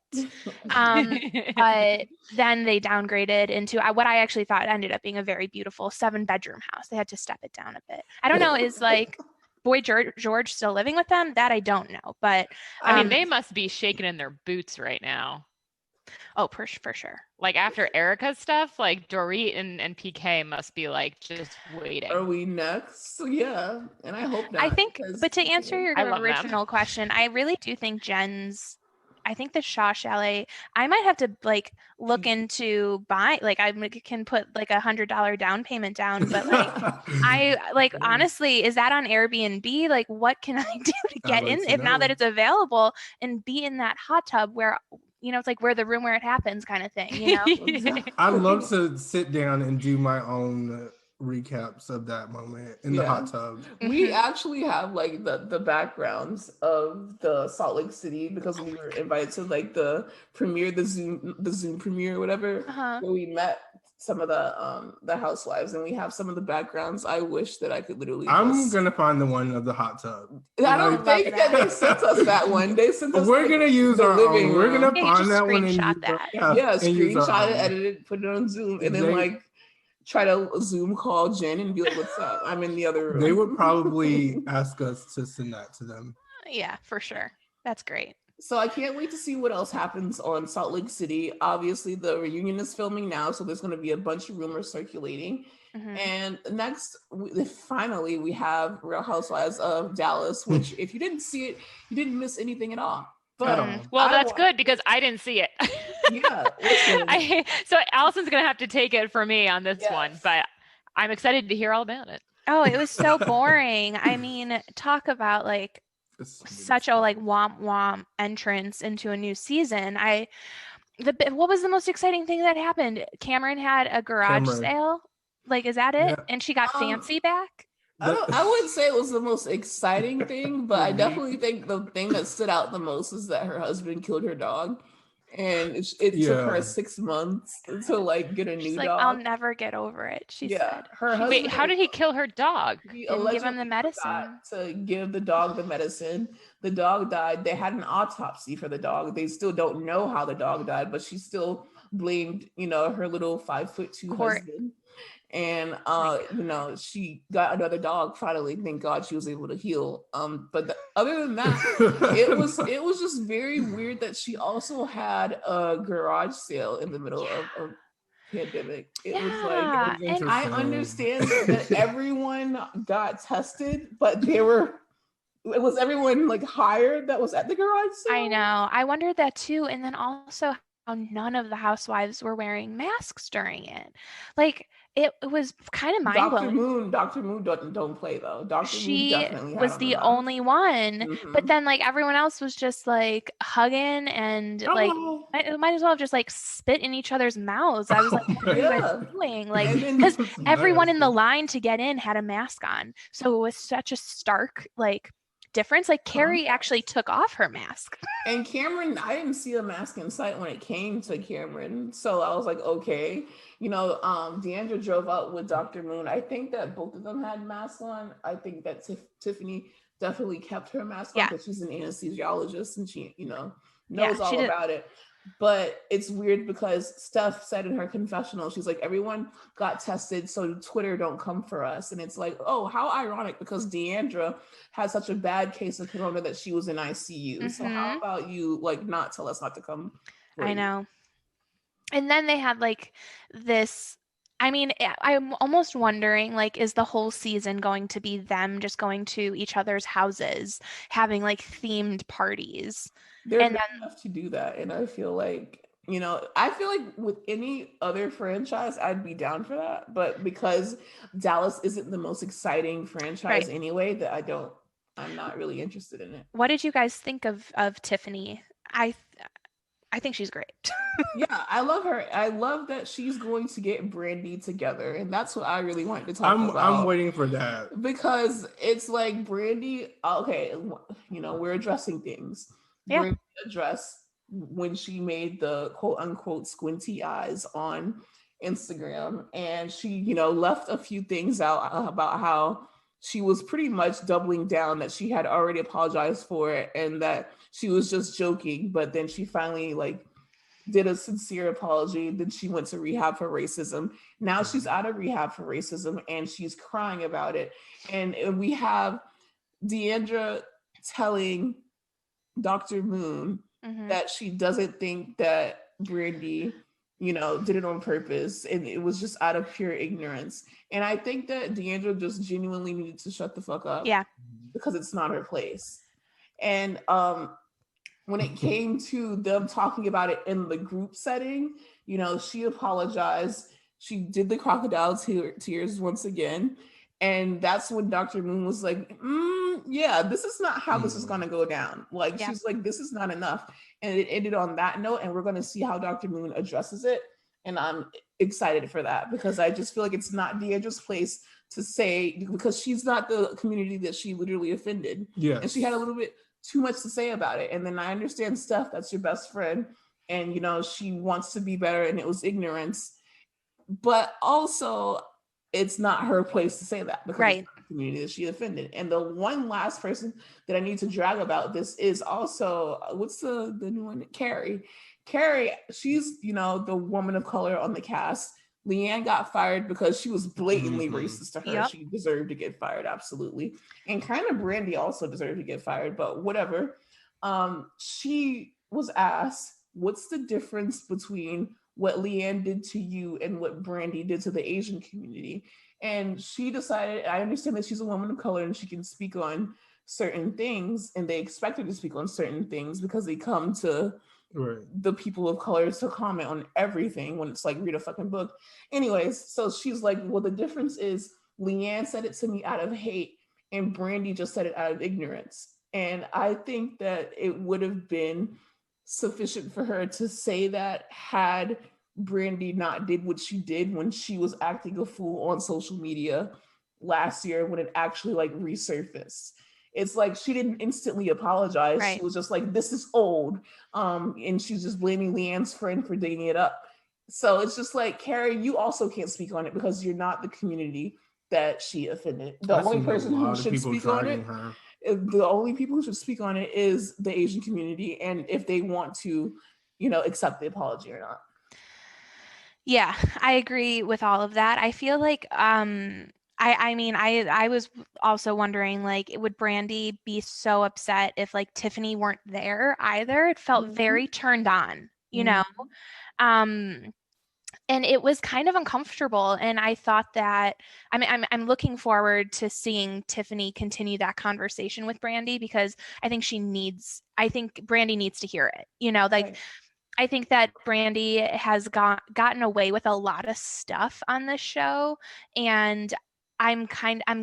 But then they downgraded into what I actually thought ended up being a very beautiful 7-bedroom house. They had to step it down a bit. I don't know, is like Boy George still living with them? That I don't know. But I mean, they must be shaking in their boots right now. oh, for sure. Like after Erica's stuff, like Dorit and PK must be like just waiting. Are we next? So, yeah, and I hope not. I think, because- but to answer your I love them. original question, I really do think I think the Shaw Chalet, I might have to like look into like I can put like $100 down payment down, but like I like honestly, is that on Airbnb? Like what can I do to get like in to if now that know. it's available and be in that hot tub where it's like where the room where it happens kind of thing, you know? I love to sit down and do my own recaps of that moment in the hot tub. We actually have like the backgrounds of the Salt Lake City because we were invited to like the premiere, the Zoom premiere or whatever, Uh-huh. where we met some of the housewives, and we have some of the backgrounds. I wish that I could literally. I'm gonna find the one of the hot tub. I don't think that they sent us that one. They sent us. We're like, gonna use the our living own. We're room. gonna Yeah, you find just that one and screenshot use that. Yeah, and use our screenshot it, own. edit it, put it on Zoom, and then They- like try to Zoom call Jen and be like, "What's up? I'm in the other room." They would probably ask us to send that to them. Yeah, for sure. That's great. So I can't wait to see what else happens on Salt Lake City. Obviously, the reunion is filming now, so there's going to be a bunch of rumors circulating. Mhm. And next, finally, we have Real Housewives of Dallas, which if you didn't see it, you didn't miss anything at all. But At all. Well, I that's wa- good because I didn't see it. Yeah, listen. So Allison's gonna have to take it for me on this Yes. one, but I'm excited to hear all about it. Oh, it was so boring. I mean, talk about like such a like womp womp entrance into a new season. What was the most exciting thing that happened? Cameron had a garage Cameron. sale. Like, is that it? Yeah. And she got fancy back. I wouldn't say it was the most exciting thing, but I definitely think the thing that stood out the most is that her husband killed her dog. And it took her 6 months to like get a new like, dog. I'll never get over it, she said. Her husband, wait, how did he kill her dog? He didn't give him the medicine. To give the dog the medicine. The dog died. They had an autopsy for the dog. They still don't know how the dog died, but she still blamed, her little 5'2" husband. And she got another dog finally. Thank God she was able to heal. But other than that, it was just very weird that she also had a garage sale in the middle of pandemic. It was like, I understand that everyone got tested, but it was everyone like hired that was at the garage sale. I know. I wondered that too. And then also how none of the housewives were wearing masks during it. Like, it was kind of mind-blowing. Dr. Moon don't play though. She was the only one, but then like everyone else was just like hugging and like might as well have just like spit in each other's mouths. I was like, what are you guys doing? Like, because everyone in the line to get in had a mask on, so it was such a stark like difference. Like, Carrie actually took off her mask. And Cameron, I didn't see a mask in sight when it came to Cameron, so I was like, okay. Deandra drove out with Dr. Moon. I think that both of them had masks on. I think that Tiffany definitely kept her mask on because she's an anesthesiologist and she, knows all about it. But it's weird because Steph said in her confessional, she's like, everyone got tested, so Twitter don't come for us. And it's like, oh, how ironic, because Deandra had such a bad case of corona that she was in ICU. So how about you like not tell us not to come? I know. And then they had like this, I mean, I'm almost wondering, like, is the whole season going to be them just going to each other's houses, having like themed parties? They're big enough to do that. And I feel like, with any other franchise, I'd be down for that. But because Dallas isn't the most exciting franchise anyway, that I'm not really interested in it. What did you guys think of Tiffany? I think she's great. Yeah, I love her. I love that she's going to get Brandy together. And that's what I really wanted to talk about. I'm waiting for that. Because it's like Brandy, okay, we're addressing things. Yeah. Brandy addressed when she made the quote unquote squinty eyes on Instagram. And she, left a few things out about how she was pretty much doubling down that she had already apologized for it and that she was just joking, but then she finally like did a sincere apology. Then she went to rehab for racism. Now she's out of rehab for racism and she's crying about it. And we have Deandra telling Dr. Moon that she doesn't think that Brandy, did it on purpose and it was just out of pure ignorance. And I think that Deandra just genuinely needed to shut the fuck up. Yeah. Because it's not her place. And when it came to them talking about it in the group setting, she apologized. She did the crocodile tears once again. And that's when Dr. Moon was like, this is not how this is going to go down. Like, she's like, this is not enough. And it ended on that note. And we're going to see how Dr. Moon addresses it. And I'm excited for that because I just feel like it's not Deandra's place to say, because she's not the community that she literally offended. Yeah. And she had a little bit too much to say about it. And then I understand Steph, that's your best friend. And, she wants to be better and it was ignorance. But also, it's not her place to say that because it's the community that she offended. And the one last person that I need to drag about this is also, what's the new one? Carrie, she's, the woman of color on the cast. Leanne got fired because she was blatantly racist to her. Yep. She deserved to get fired, absolutely. And kind of Brandy also deserved to get fired, but whatever. She was asked, what's the difference between what Leanne did to you and what Brandy did to the Asian community? And she decided, I understand that she's a woman of color and she can speak on certain things, and they expect her to speak on certain things because they come to the people of color to comment on everything when it's like, read a fucking book. Anyways, so she's like, well, the difference is Leanne said it to me out of hate and Brandy just said it out of ignorance. And I think that it would have been sufficient for her to say that had Brandy not did what she did when she was acting a fool on social media last year when it actually like resurfaced. It's like she didn't instantly apologize. Right. She was just like, this is old. And she's just blaming Leanne's friend for digging it up. So it's just like, Carrie, you also can't speak on it because you're not the community that she offended. The only person who should speak on it, the only people who should speak on it is the Asian community, and if they want to, accept the apology or not. Yeah, I agree with all of that. I feel like I was also wondering, like, would Brandy be so upset if like Tiffany weren't there either? It felt very turned on, and it was kind of uncomfortable. And I thought that I'm looking forward to seeing Tiffany continue that conversation with Brandy, because I think Brandy needs to hear it. Right. I think that Brandy has gotten away with a lot of stuff on this show, and I'm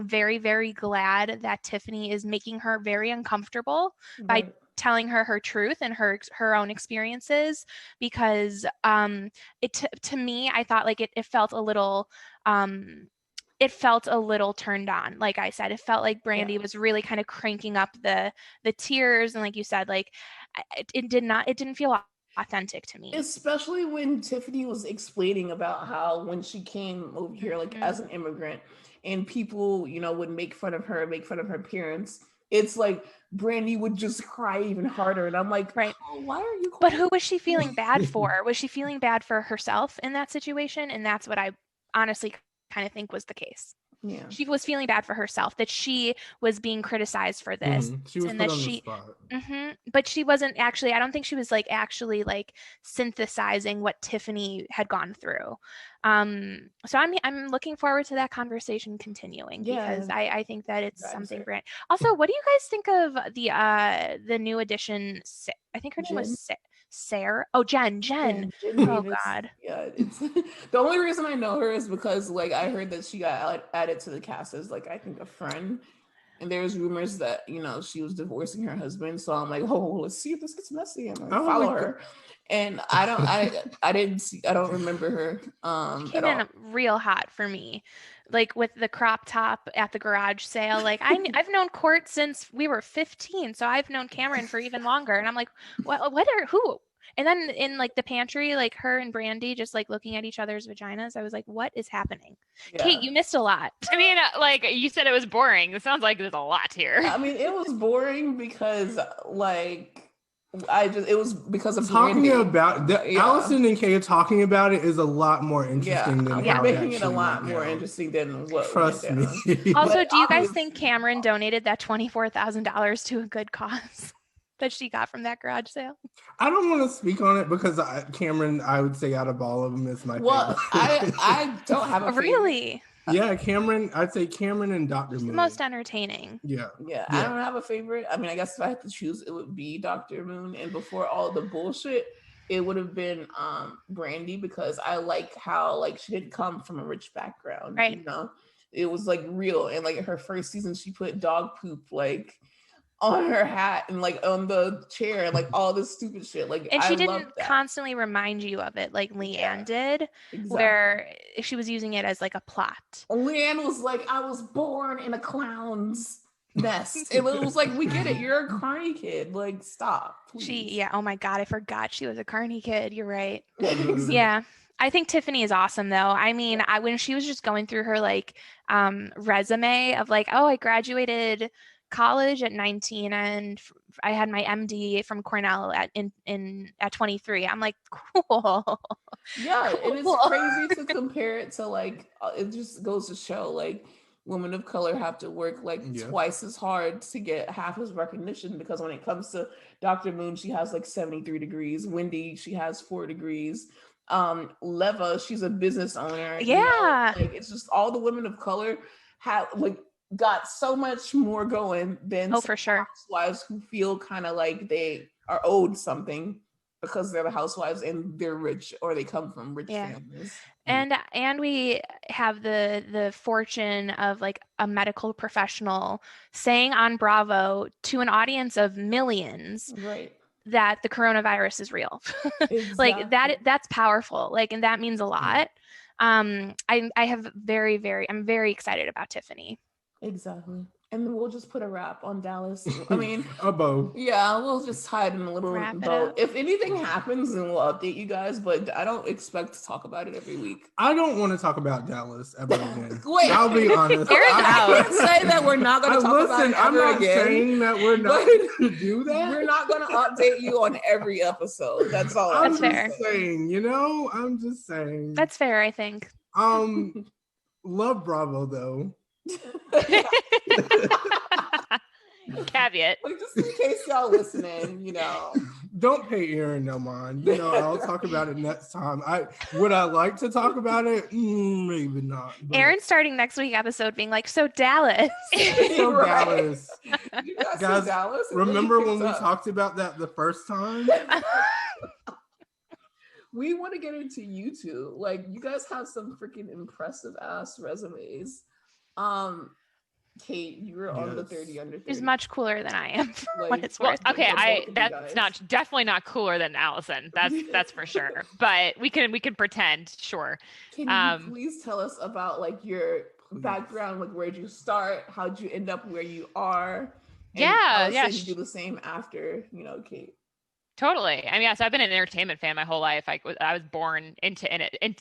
very, very glad that Tiffany is making her very uncomfortable by telling her truth and her own experiences, because to me, I thought like it felt a little turned on. Like I said, it felt like Brandy was really kind of cranking up the tears, and like you said, like it didn't feel authentic to me. Especially when Tiffany was explaining about how when she came over here like as an immigrant, and people would make fun of her appearance, it's like Brandy would just cry even harder, and I'm like, right. Oh, why are you crying? But who was she feeling bad for? Was she feeling bad for herself in that situation? And that's what I honestly kind of think was the case. Yeah. She was feeling bad for herself, that she was being criticized for this. She was and put that on the spot. But she wasn't actually, I don't think she was like actually like synthesizing what Tiffany had gone through. So I'm looking forward to that conversation continuing, because I think that it's something brand. Also, what do you guys think of the new addition? I think her name was Sarah. Oh, Jen. Jen Oh Davis. God. Yeah, it's the only reason I know her is because like I heard that she got added to the cast as like I think a friend, and there's rumors that she was divorcing her husband. So I'm like, oh, let's see if this gets messy, and follow her. And I don't remember her. She came in real hot for me, like with the crop top at the garage sale. Like I've known Court since we were 15, so I've known Cameron for even longer. And I'm like, who? And then in like the pantry, like her and Brandy just like looking at each other's vaginas. I was like, what is happening? Yeah. Kate, you missed a lot. I mean, like you said, it was boring. It sounds like there's a lot here. I mean, it was boring because like it was because of talking about Allison and Kay talking about it is a lot more interesting than how making it a lot more interesting than what. Trust me. Also, do you guys think Cameron donated that $24,000 to a good cause that she got from that garage sale? I don't want to speak on it because Cameron, I would say out of all of them, is my favorite. Well, I don't have a favorite. Really. Yeah, Cameron. I'd say Cameron and Dr. Moon. The most entertaining. Yeah. I don't have a favorite. I mean, I guess if I had to choose, it would be Dr. Moon. And before all the bullshit, it would have been Brandy, because I like how like she didn't come from a rich background. Right. It was like real. And like her first season, she put dog poop like on her hat and like on the chair and like all this stupid shit. Like, and she didn't constantly remind you of it like Leanne did, where she was using it as like a plot. Leanne was like, I was born in a clown's nest. It was like, we get it. You're a Carney kid. Like, stop. Please. Oh my God, I forgot she was a Carney kid. You're right. Yeah. I think Tiffany is awesome though. I mean, when she was just going through her like resume of like, oh, I graduated college at 19 and I had my MD from Cornell at 23. I'm like, cool. Yeah, cool. And it's crazy to compare it to like, it just goes to show like women of color have to work like twice as hard to get half as recognition, because when it comes to Dr. Moon, she has like 73 degrees. Wendy, she has 4 degrees. Leva, she's a business owner. Yeah. Like it's just all the women of color have like got so much more going than for sure housewives who feel kind of like they are owed something because they're the housewives and they're rich or they come from rich families. And we have the fortune of like a medical professional saying on Bravo to an audience of millions, right, that the coronavirus is real. Exactly. Like that's powerful. Like, and that means a lot. I'm very excited about Tiffany. Exactly. And then we'll just put a wrap on Dallas. I mean, a bow. Yeah, we'll just hide in a little Wrap it boat. up. If anything happens, then we'll update you guys. But I don't expect to talk about it every week. I don't want to talk about Dallas ever again. Wait, I'll be honest. I can't say that we're not going to talk about it ever I'm not again. saying that we're not going to do that. We're not going to update you on every episode. That's all. I'm just saying, you know, I'm just saying. That's fair, I think. Love Bravo though. Caveat. Like, just in case y'all listening, you know. Don't pay Aaron no mind. You know, I'll talk about it next time. Would I like to talk about it? Maybe not. But... Aaron's starting next week episode being like, so Dallas. So Right. Dallas. Guys, Dallas, remember when we talked about that the first time? We want to get into you two. Like, you guys have some freaking impressive ass resumes. Kate, you were on the 30 under 30. She's much cooler than I am. Like, what it's worth. Okay, that's definitely not cooler than Allison. That's for sure. But we can pretend, sure. Can you please tell us about like your background? Like, where'd you start? How'd you end up where you are? And yeah. You do the same after, you know, Kate. Totally. I mean, so I've been an entertainment fan my whole life. I was born into it. And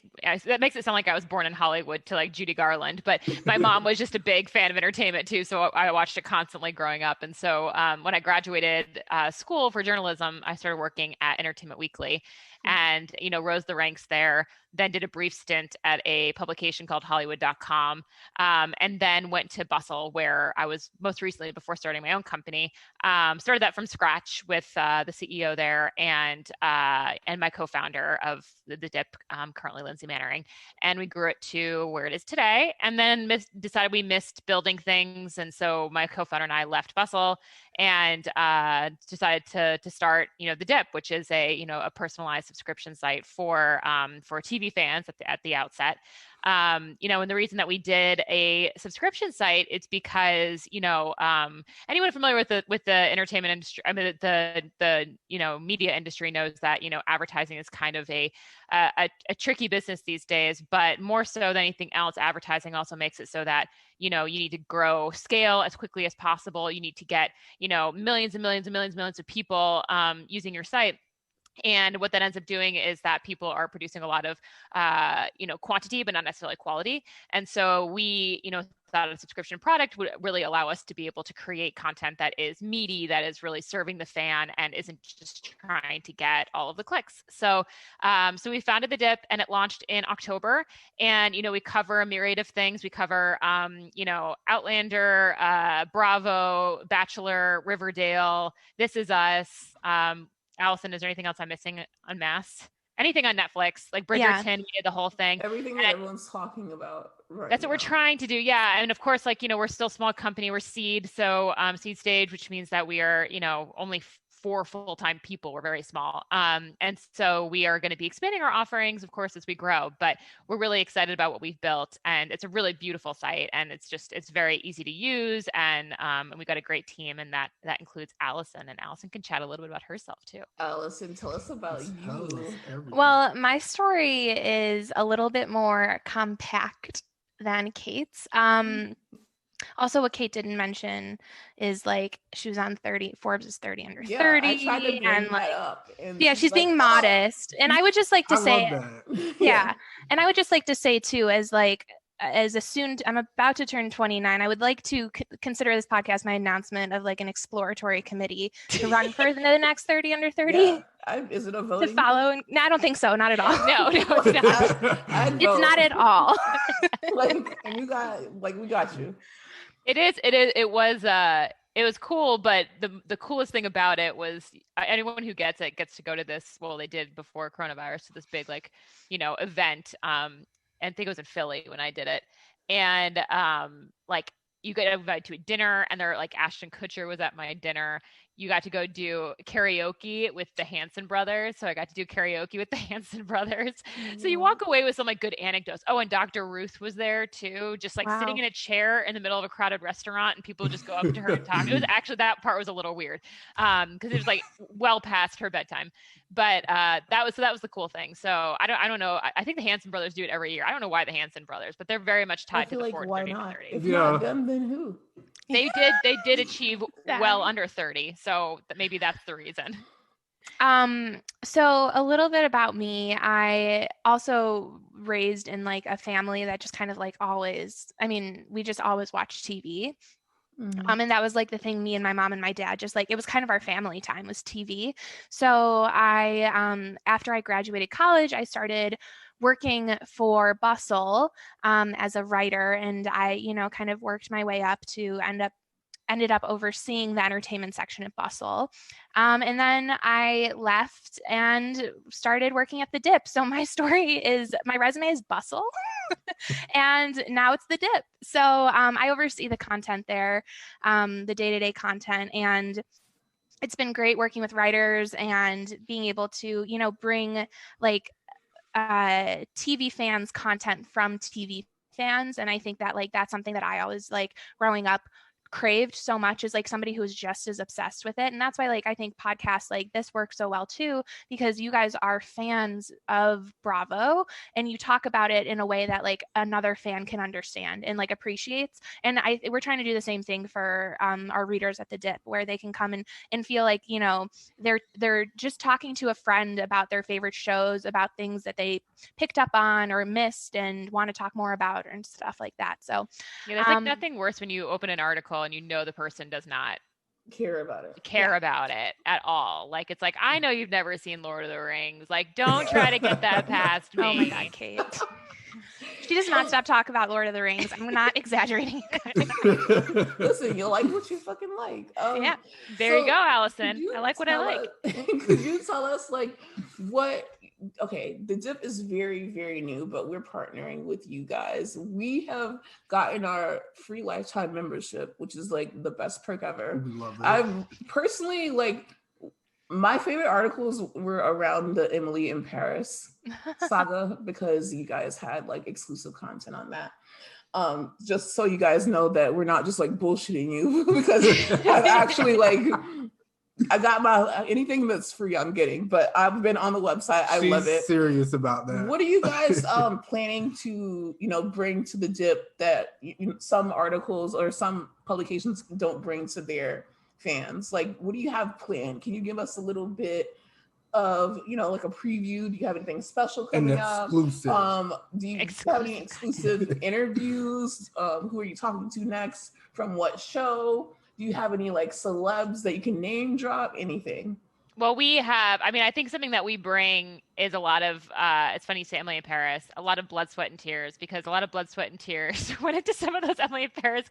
that makes it sound like I was born in Hollywood to like Judy Garland, but my mom was just a big fan of entertainment too. So I watched it constantly growing up. And so when I graduated school for journalism, I started working at Entertainment Weekly and, you know, rose the ranks there, then did a brief stint at a publication called Hollywood.com, and then went to Bustle, where I was most recently before starting my own company. Started that from scratch with the CEO there and my co-founder of the Dipp, currently Lindsay Mannering. And we grew it to where it is today, and then decided we missed building things. And so my co-founder and I left Bustle and decided to start, you know, the Dipp, which is a personalized subscription site for TV fans at the outset. You know, and the reason that we did a subscription site, it's because, you know, anyone familiar with the entertainment industry, I mean, the you know, media industry knows that, you know, advertising is kind of a tricky business these days, but more so than anything else, advertising also makes it so that, you know, you need to grow scale as quickly as possible. You need to get, you know, millions and millions and millions and millions of people using your site. And what that ends up doing is that people are producing a lot of, you know, quantity, but not necessarily quality. And so we, you know, thought a subscription product would really allow us to be able to create content that is meaty, that is really serving the fan and isn't just trying to get all of the clicks. So, so we founded the Dipp and it launched in October. And, you know, we cover a myriad of things. We cover, you know, Outlander, Bravo, Bachelor, Riverdale, This Is Us, Allison, is there anything else I'm missing on Mass? Anything on Netflix, like Bridgerton, we did the whole thing. Everything that everyone's talking about right That's now. what we're trying to do. Yeah. And of course, like, you know, we're still a small company. We're seed. So seed stage, which means that we are, you know, only 4 full-time people. We're very small. And so we are going to be expanding our offerings, of course, as we grow, but we're really excited about what we've built. And it's a really beautiful site. And it's very easy to use. And we've got a great team. And that includes Allison. And Allison can chat a little bit about herself too. Allison, tell us about you. Well, my story is a little bit more compact than Kate's. Also, what Kate didn't mention is like she was on Forbes' 30 under 30. I tried to bring and that like, up. And yeah, she's being modest. And I would just like to say, yeah. And I would just like to say too, as I'm about to turn 29, I would like to consider this podcast my announcement of like an exploratory committee to run for the next 30 under 30. Yeah. Is it a voting? To follow? No, I don't think so. Not at all. No, it's not. It's not at all. we got you. It was cool, but the coolest thing about it was anyone who gets it gets to go to this. Well, they did before coronavirus, to this big, like, you know, event. And I think it was in Philly when I did it. And like you get invited to a dinner, and they're like Ashton Kutcher was at my dinner. you got to go do karaoke with the Hanson brothers. So I got to do karaoke with the Hanson brothers. So you walk away with some like good anecdotes. Oh, and Dr. Ruth was there too, just like sitting in a chair in the middle of a crowded restaurant, and people just go up to her and talk. It was actually, that part was a little weird because it was like well past her bedtime. But that was the cool thing. So I don't know. I think the Hanson brothers do it every year. I don't know why the Hanson brothers, but they're very much tied to the 40, why 30 not? to 30. If not them, then who? They did achieve well under 30, so maybe that's the reason. So a little bit about me. I also raised in like a family that just kind of like always, I mean, we just always watched TV. Mm-hmm. And that was like the thing me and my mom and my dad just like, it was kind of our family time was TV. So I, after I graduated college, I started working for Bustle as a writer, and I, you know, kind of worked my way up to ended up overseeing the entertainment section at Bustle. And then I left and started working at the Dipp. So my resume is Bustle and now it's the Dipp. So I oversee the content there, the day-to-day content. And it's been great working with writers and being able to, you know, bring like TV fans content from TV fans. And I think that like, that's something that I always like growing up craved so much, as like somebody who's just as obsessed with it. And that's why like I think podcasts like this work so well too, because you guys are fans of Bravo and you talk about it in a way that like another fan can understand and like appreciates. And we're trying to do the same thing for our readers at the Dipp, where they can come and feel like, you know, they're just talking to a friend about their favorite shows, about things that they picked up on or missed and want to talk more about and stuff like that. So yeah, there's like nothing worse when you open an article and you know the person does not care about it at all. Like, it's like, I know you've never seen Lord of the Rings. Like, don't try to get that past me. Oh my God, Kate. She does not stop talking about Lord of the Rings. I'm not exaggerating. Listen, you like what you fucking like. Yeah, there you go, Allison. I like what I like. Could you tell us like what? Okay, the Dipp is very, very new, but we're partnering with you guys. We have gotten our free lifetime membership, which is like the best perk ever. We love it. I've personally like my favorite articles were around the Emily in Paris saga because you guys had like exclusive content on that. Just so you guys know that we're not just like bullshitting you because I've actually like I got my anything that's free I'm getting, but I've been on the website. I love it. Serious about that. What are you guys planning to, you know, bring to the Dipp that some articles or some publications don't bring to their fans? Like, what do you have planned? Can you give us a little bit of, you know, like a preview? Do you have anything special coming up? Do you have any exclusive interviews? Who are you talking to next? From what show? Do you have any like celebs that you can name drop? Anything? Well, we have, I mean, I think something that we bring is a lot of, it's funny you say Emily in Paris, a lot of blood, sweat, and tears, because a lot of blood, sweat, and tears went into some of those Emily in Paris.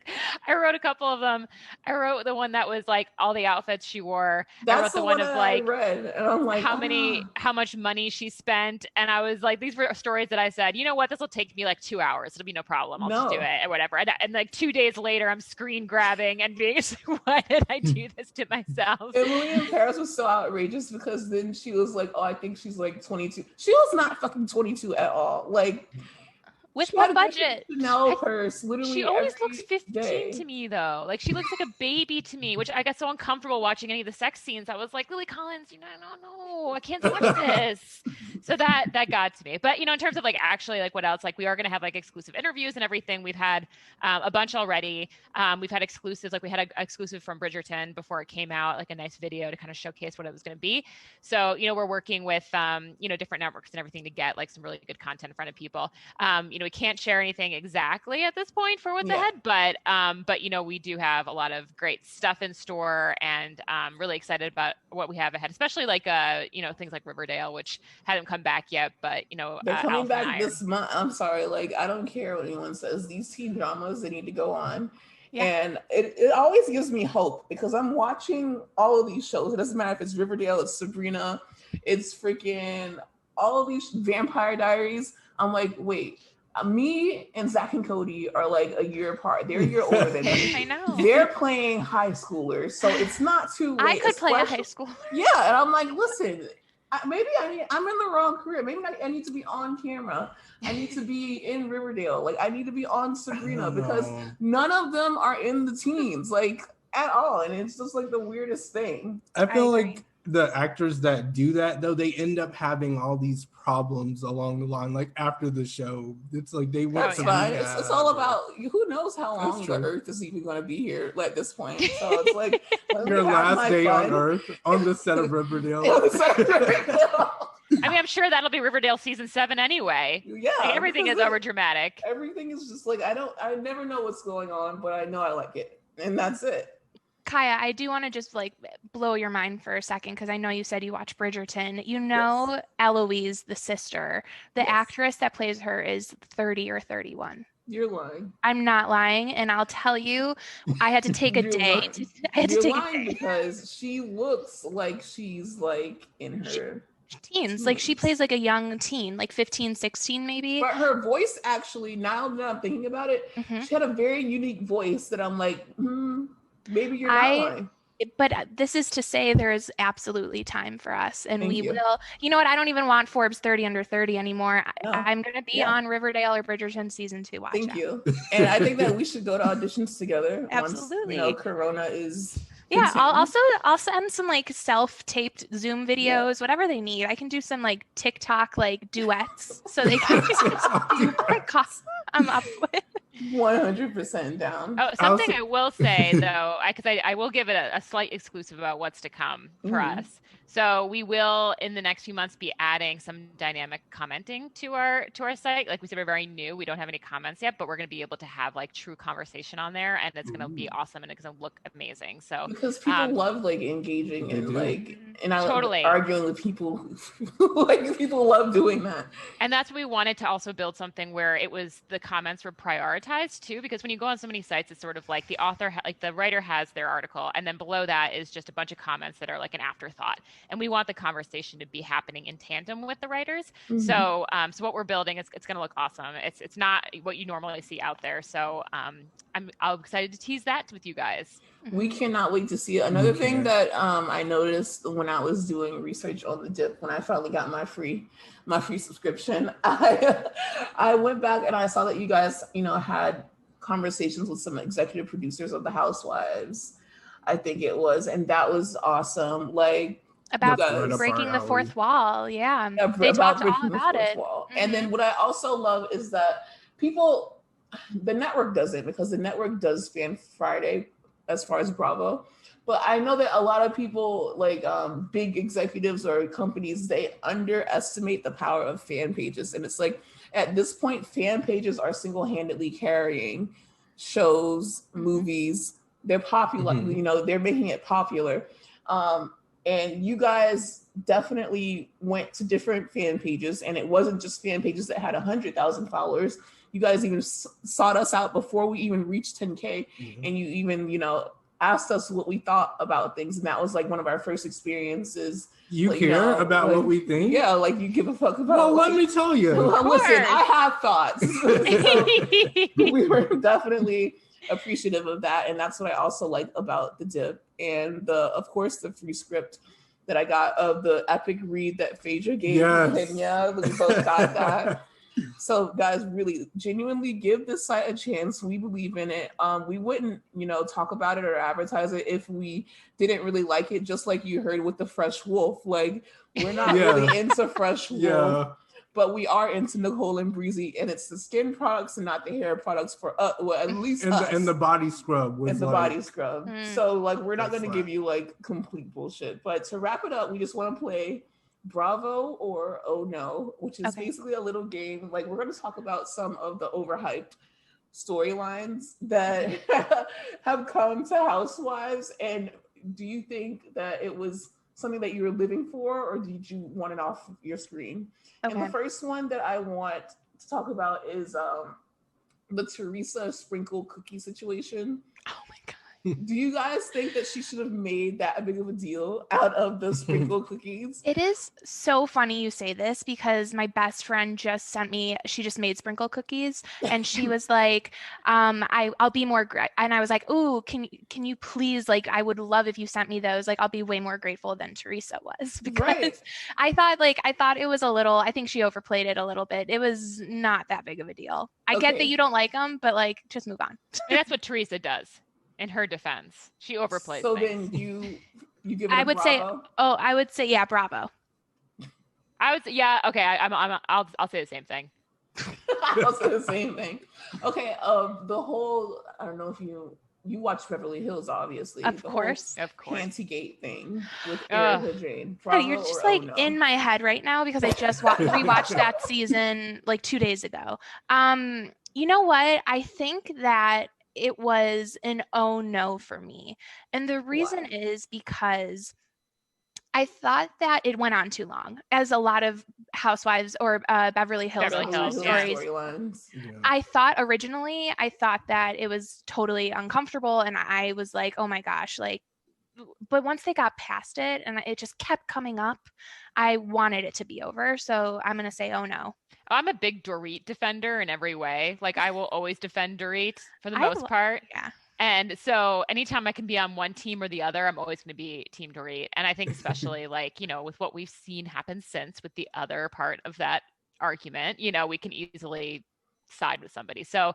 I wrote a couple of them. I wrote the one that was like all the outfits she wore. That's I wrote the one of like, I read, and I'm like, how much money she spent. And I was like, these were stories that I said, you know what, this will take me like 2 hours. It'll be no problem. I'll just do it or whatever. And like 2 days later, I'm screen grabbing and being like, why did I do this to myself? Emily in Paris was so outrageous because then she was like, oh, I think she's like 22. She was not fucking 22 at all. Like, with what budget? Chanel purse, literally. She always looks 15 to me, though. Like, she looks like a baby to me, which I got so uncomfortable watching any of the sex scenes. I was like, Lily Collins, you know, no, I can't watch this. So that got to me. But, you know, in terms of like actually like what else, like we are going to have like exclusive interviews and everything. We've had a bunch already. We've had exclusives, like we had an exclusive from Bridgerton before it came out, like a nice video to kind of showcase what it was going to be. So, you know, we're working with, you know, different networks and everything to get like some really good content in front of people. You know, we can't share anything exactly at this point for what's ahead, but you know, we do have a lot of great stuff in store, and really excited about what we have ahead, especially like you know, things like Riverdale, which haven't come back yet, but you know, they're coming back this month. I'm sorry, like I don't care what anyone says. These teen dramas, they need to go on. And it always gives me hope because I'm watching all of these shows. It doesn't matter if it's Riverdale, it's Sabrina, it's freaking all of these Vampire Diaries. I'm like, wait, Me and Zach and Cody are like a year apart. They're a year older than me. I know. They're playing high schoolers, so it's not too late. I could play a high schooler. Yeah, and I'm like, listen, I'm in the wrong career. Maybe I need to be on camera. I need to be in Riverdale. Like, I need to be on Sabrina because none of them are in the teens, like, at all. And it's just like the weirdest thing. I feel like the actors that do that, though, they end up having all these problems along the line, like after the show. It's like they went fine. It's all about, who knows how long the Earth is even going to be here at this point. So it's like your last day on Earth on the set of Riverdale. I mean, I'm sure that'll be Riverdale season 7 anyway. Yeah, like, everything is over dramatic. Everything is just like, I never know what's going on, but I know I like it, and that's it. Kaya, I do want to just like blow your mind for a second because I know you said you watch Bridgerton. You know, Eloise, the sister, the actress that plays her is 30 or 31. You're lying. I'm not lying, and I'll tell you, I had to take a day. Because she looks like she's like in her teens. Like she plays like a young teen, like 15, 16 maybe. But her voice actually, now that I'm thinking about it, she had a very unique voice that I'm like, maybe you're not lying. But this is to say there is absolutely time for us, and we will. You know what? I don't even want Forbes 30 under 30 anymore. No. I'm going to be on Riverdale or Bridgerton season 2. Watch Thank you. And I think that we should go to auditions together. Absolutely. Once, Corona is. Yeah, I'll send some like self-taped Zoom videos, whatever they need. I can do some like TikTok like duets so they can I'm up with. 100% down. Oh, something I will say though, because I will give it a slight exclusive about what's to come for us. So we will in the next few months be adding some dynamic commenting to our site. Like we said, we're very new. We don't have any comments yet, but we're going to be able to have like true conversation on there, and it's going to be awesome and it's going to look amazing. So because people love like engaging and like totally arguing with people, like people love doing that. And that's what we wanted to also build something where it was the comments were prioritized too, because when you go on so many sites, it's sort of like the author, like the writer has their article, and then below that is just a bunch of comments that are like an afterthought. And we want the conversation to be happening in tandem with the writers. So what we're building is it's going to look awesome. It's not what you normally see out there. So I'm excited to tease that with you guys. We cannot wait to see it. Another thing that I noticed when I was doing research on the Dipp, when I finally got my free subscription, I went back and I saw that you guys, had conversations with some executive producers of the Housewives, I think it was, and that was awesome. Like about breaking the fourth wall. Yeah, they talked all about it. And then what I also love is that the network doesn't, because the network does Fan Friday as far as Bravo. But I know that a lot of people, like big executives or companies, they underestimate the power of fan pages. And it's like, at this point, fan pages are single-handedly carrying shows, movies. They're popular, they're making it popular. And you guys definitely went to different fan pages, and it wasn't just fan pages that had 100,000 followers. You guys even sought us out before we even reached 10K, and you even, asked us what we thought about things, and that was like one of our first experieners. You care about what we think? Yeah, like you give a fuck about. Well, let me tell you. Listen, I have thoughts. So, we were definitely appreciative of that, and that's what I also like about the Dipp, and of course the free script that I got of the epic read that Phaedra gave me. We both got that. So guys, really genuinely give this site a chance. We believe in it. We wouldn't, talk about it or advertise it if we didn't really like it, just like you heard with the Fresh Wolf. Like, we're not really into Fresh Wolf. But we are into Nicole and Breezy, and it's the skin products and not the hair products for us. Well, at least us. And the body scrub. Body scrub. So, like, we're not going to give you, like, complete bullshit. But to wrap it up, we just want to play Bravo or Oh No, which is basically a little game. Like, we're going to talk about some of the overhyped storylines that have come to Housewives. And do you think that it was something that you were living for, or did you want it off your screen? And the first one that I want to talk about is the Teresa sprinkle cookie situation. Oh my God. Do you guys think that she should have made that big of a deal out of the sprinkle cookies? It is so funny you say this because my best friend just sent me, she just made sprinkle cookies and she was like, I'll be more and I was like, "Ooh, can you please, like, I would love if you sent me those. Like, I'll be way more grateful than Teresa was." Because I thought it was a little, I think she overplayed it a little bit. It was not that big of a deal. I get that you don't like them, but like, just move on. And that's what Teresa does. In her defense, she overplays so things. Then you give it a bravo? I would say yeah, bravo. Okay. I'll say the same thing. I'll say the same thing. Okay. The whole, I don't know if you watch Beverly Hills, obviously. Of course. Pantygate thing with Erica Jane. Bravo, you're just like in my head right now because I just rewatched that season like 2 days ago. You know what? I think that it was an oh no for me. And the reason is because I thought that it went on too long, as a lot of Housewives or Beverly Hills storylines. Yeah. I thought that it was totally uncomfortable and I was like, oh my gosh, like, but once they got past it and it just kept coming up, I wanted it to be over. So I'm going to say, oh no. I'm a big Dorit defender in every way. Like, I will always defend Dorit for the most part. Yeah. And so anytime I can be on one team or the other, I'm always going to be Team Dorit. And I think especially like, with what we've seen happen since with the other part of that argument, we can easily side with somebody. So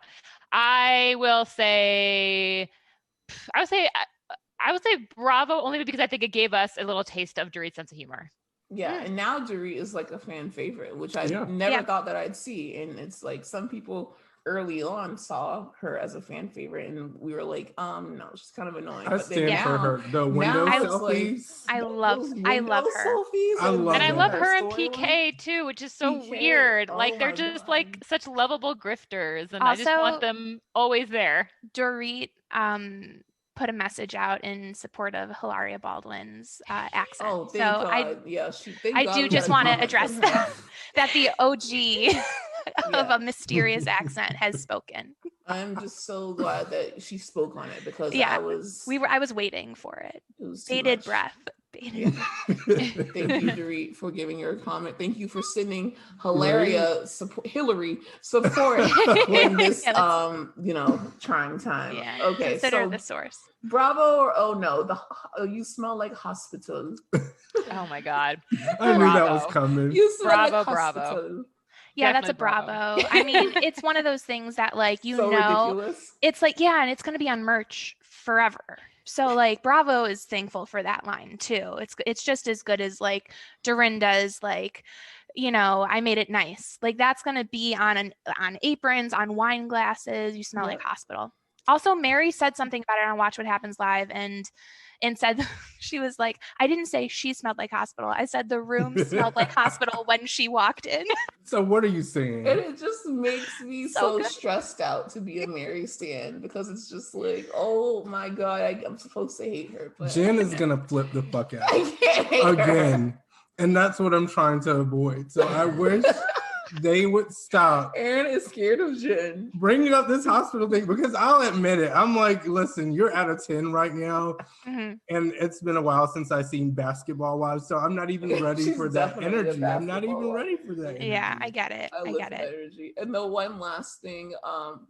I would say bravo, only because I think it gave us a little taste of Dorit's sense of humor. Yeah, and now Dorit is like a fan favorite, which I never thought that I'd see. And it's like some people early on saw her as a fan favorite, and we were like, no, she's kind of annoying. I stand for her. The window selfies. I love her. I love her and PK too, which is so weird. Like they're just like such lovable grifters, and also, I just want them always there. Dorit put a message out in support of Hilaria Baldwin's accent. Oh, thank God. I do just want to address that the OG of a mysterious accent has spoken. I'm just so glad that she spoke on it because I was waiting for it. It was bated breath. Thank you, Dorit, for giving your comment. Thank you for sending Hillary support in this trying time. Yeah. Okay, consider the source. Bravo or oh no? You smell like hospital. Oh my God! I knew that was coming. You smell like bravo. Hospital. Yeah, that's a bravo. I mean, it's one of those things that like ridiculous. It's like and it's gonna be on merch forever. So like Bravo is thankful for that line too. It's just as good as like Dorinda's like, I made it nice. Like that's gonna be on aprons, on wine glasses. You smell like hospital. Also, Mary said something about it on Watch What Happens Live and said she was like, I didn't say she smelled like hospital. I said the room smelled like hospital when she walked in. So what are you saying? And it just makes me so stressed out to be a Mary stan because it's just like, oh my God, I'm supposed to hate her. But Jen is going to flip the fuck out I can't hate again. Her. And that's what I'm trying to avoid. So I wish they would stop. Aaron is scared of Jen. Bringing up this hospital thing because I'll admit it. I'm like, listen, you're out of 10 right now. Mm-hmm. And it's been a while since I've seen Basketball Wives. So I'm not even ready for that energy. I'm not even ready for that energy. Yeah, I get it. I get it. Energy. And the one last thing,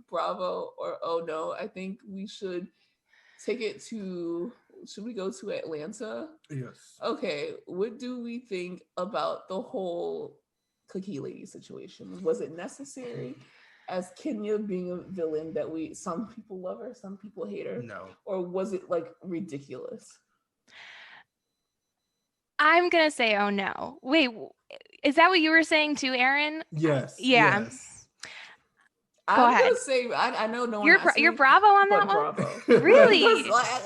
bravo or oh no, I think we should take it to... Should we go to Atlanta? Yes. Okay. What do we think about the whole Cookie Lady situation? Was it necessary as Kenya being a villain that some people love her, some people hate her? No. Or was it like ridiculous? I'm going to say, oh no. Wait, is that what you were saying too, Aaron? Yes. Yeah. Yes. I'm going to say, I know no one You're bravo on that one? Bravo. Really?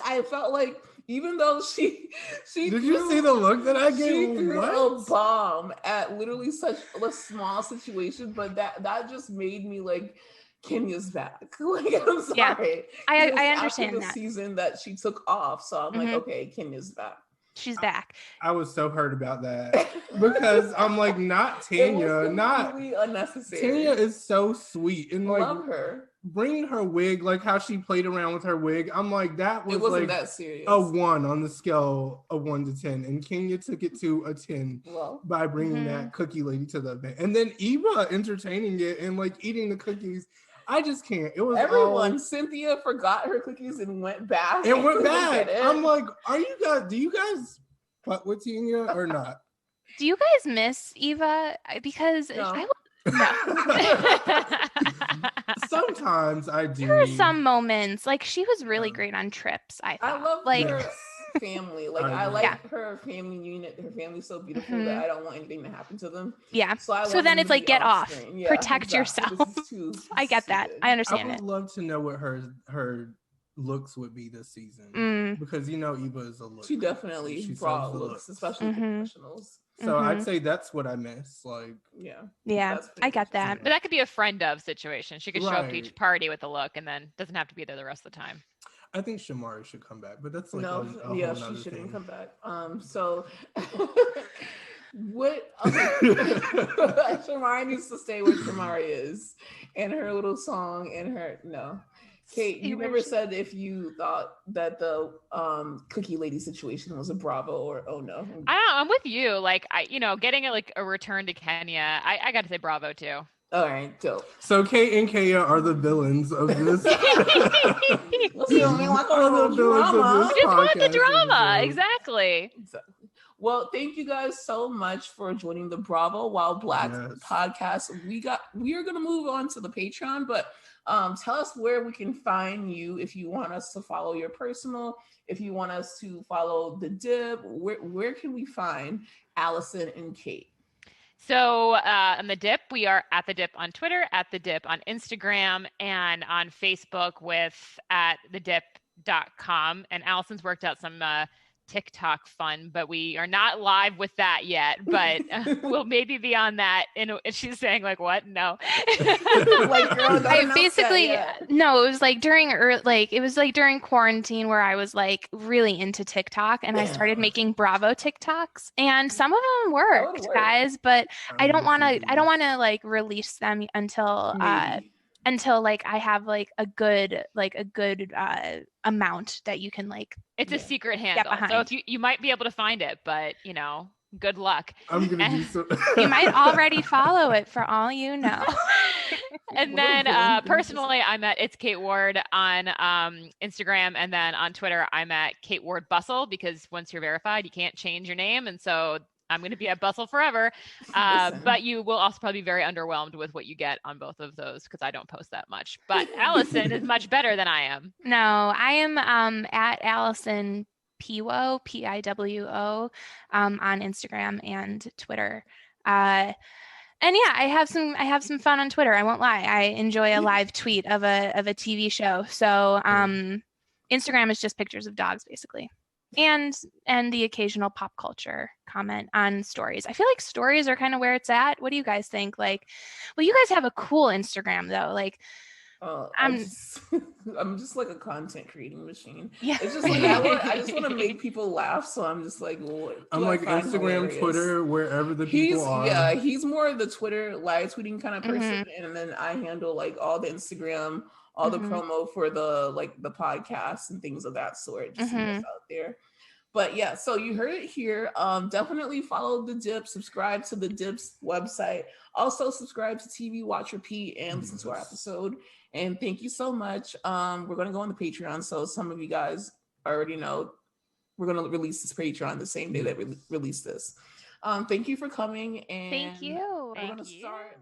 I felt like even though she did you see the look that I gave? She threw a bomb at literally such a small situation, but that just made me like, Kenya's back. Like, I'm sorry. I understand after the that season that she took off, so I'm like, okay, Kenya's back. She's back. I was so hurt about that because I'm like, not Tanya, not unnecessary. Tanya is so sweet and like love her. Bringing her wig, like how she played around with her wig. I'm like, that was it wasn't like that serious. A 1 on the scale of 1 to 10, and Kenya took it to a 10 by bringing that cookie lady to the event, and then Eva entertaining it and like eating the cookies. I just can't. It was everyone. Cynthia forgot her cookies and went back. I'm like, do you guys fuck with Tina or not? Do you guys miss Eva? Because no. Sometimes I do. There are some moments, like she was really great on trips. I love like her family. Like I like her family unit. Her family's so beautiful that I don't want anything to happen to them. Yeah. So then it's like, get off, protect yourself. I get that. I understand it. I would love to know what her looks would be this season because Eva is a look. She definitely brought looks, especially professionals. So I'd say that's what I miss. Like, yeah, I get that. But that could be a friend of situation. She could show up to each party with a look, and then doesn't have to be there the rest of the time. I think Shamari should come back, but that's like she shouldn't come back. So what? Shamari needs to stay where Shamari is, and her little song and her Kate, you never said if you thought that the cookie lady situation was a Bravo or oh no. I'm with you. Like getting a return to Kenya, I got to say Bravo too. All right, dope. So Kate and Kaya are the villains of this. We only want a little drama. We just want the drama. Exactly. Well, thank you guys so much for joining the Bravo While Black podcast. We are gonna move on to the Patreon, but tell us where we can find you if you want us to follow your personal, if you want us to follow the Dipp, where can we find Allison and Kate? So on the Dipp, we are at the Dipp on Twitter, at the Dipp on Instagram, and on Facebook with at thedipp.com. And Allison's worked out some TikTok fun, but we are not live with that yet, but we'll maybe be on that. And she's saying like, what? No. Like, girl, I basically, no, it was like during quarantine where I was like really into TikTok and I started making Bravo TikToks and some of them worked, guys, but I don't want to like release them until like I have like a good amount that you can like. It's a secret handle, so if you might be able to find it, but good luck. I'm gonna do so. You might already follow it for all you know. And then personally, I'm at It's Kate Ward on Instagram, and then on Twitter, I'm at Kate Ward Bustle because once you're verified, you can't change your name, and so I'm going to be at Bustle forever. But you will also probably be very underwhelmed with what you get on both of those because I don't post that much. But Allison is much better than I am. No, I am at Allison Piwo, Piwo, on Instagram and Twitter. And yeah, I have some fun on Twitter. I won't lie. I enjoy a live tweet of a TV show. So Instagram is just pictures of dogs, basically. And the occasional pop culture comment on stories. I feel like stories are kind of where it's at. What do you guys think? Like, well, you guys have a cool Instagram though. Like, I'm just like a content creating machine. Yeah. It's just like I just want to make people laugh. So I'm just like, I'm like Instagram, hilarious? Twitter, wherever the people are. Yeah, he's more of the Twitter live tweeting kind of person, and then I handle like all the Instagram, all the promo for the podcasts and things of that sort. Just out there. But yeah, so you heard it here. Definitely follow the Dipp, subscribe to the Dipp's website. Also subscribe to TV Watch Repeat and listen to our episode. And thank you so much. We're going to go on the Patreon. So some of you guys already know we're going to release this Patreon the same day that we release this. Thank you for coming. And thank you. We're going to start.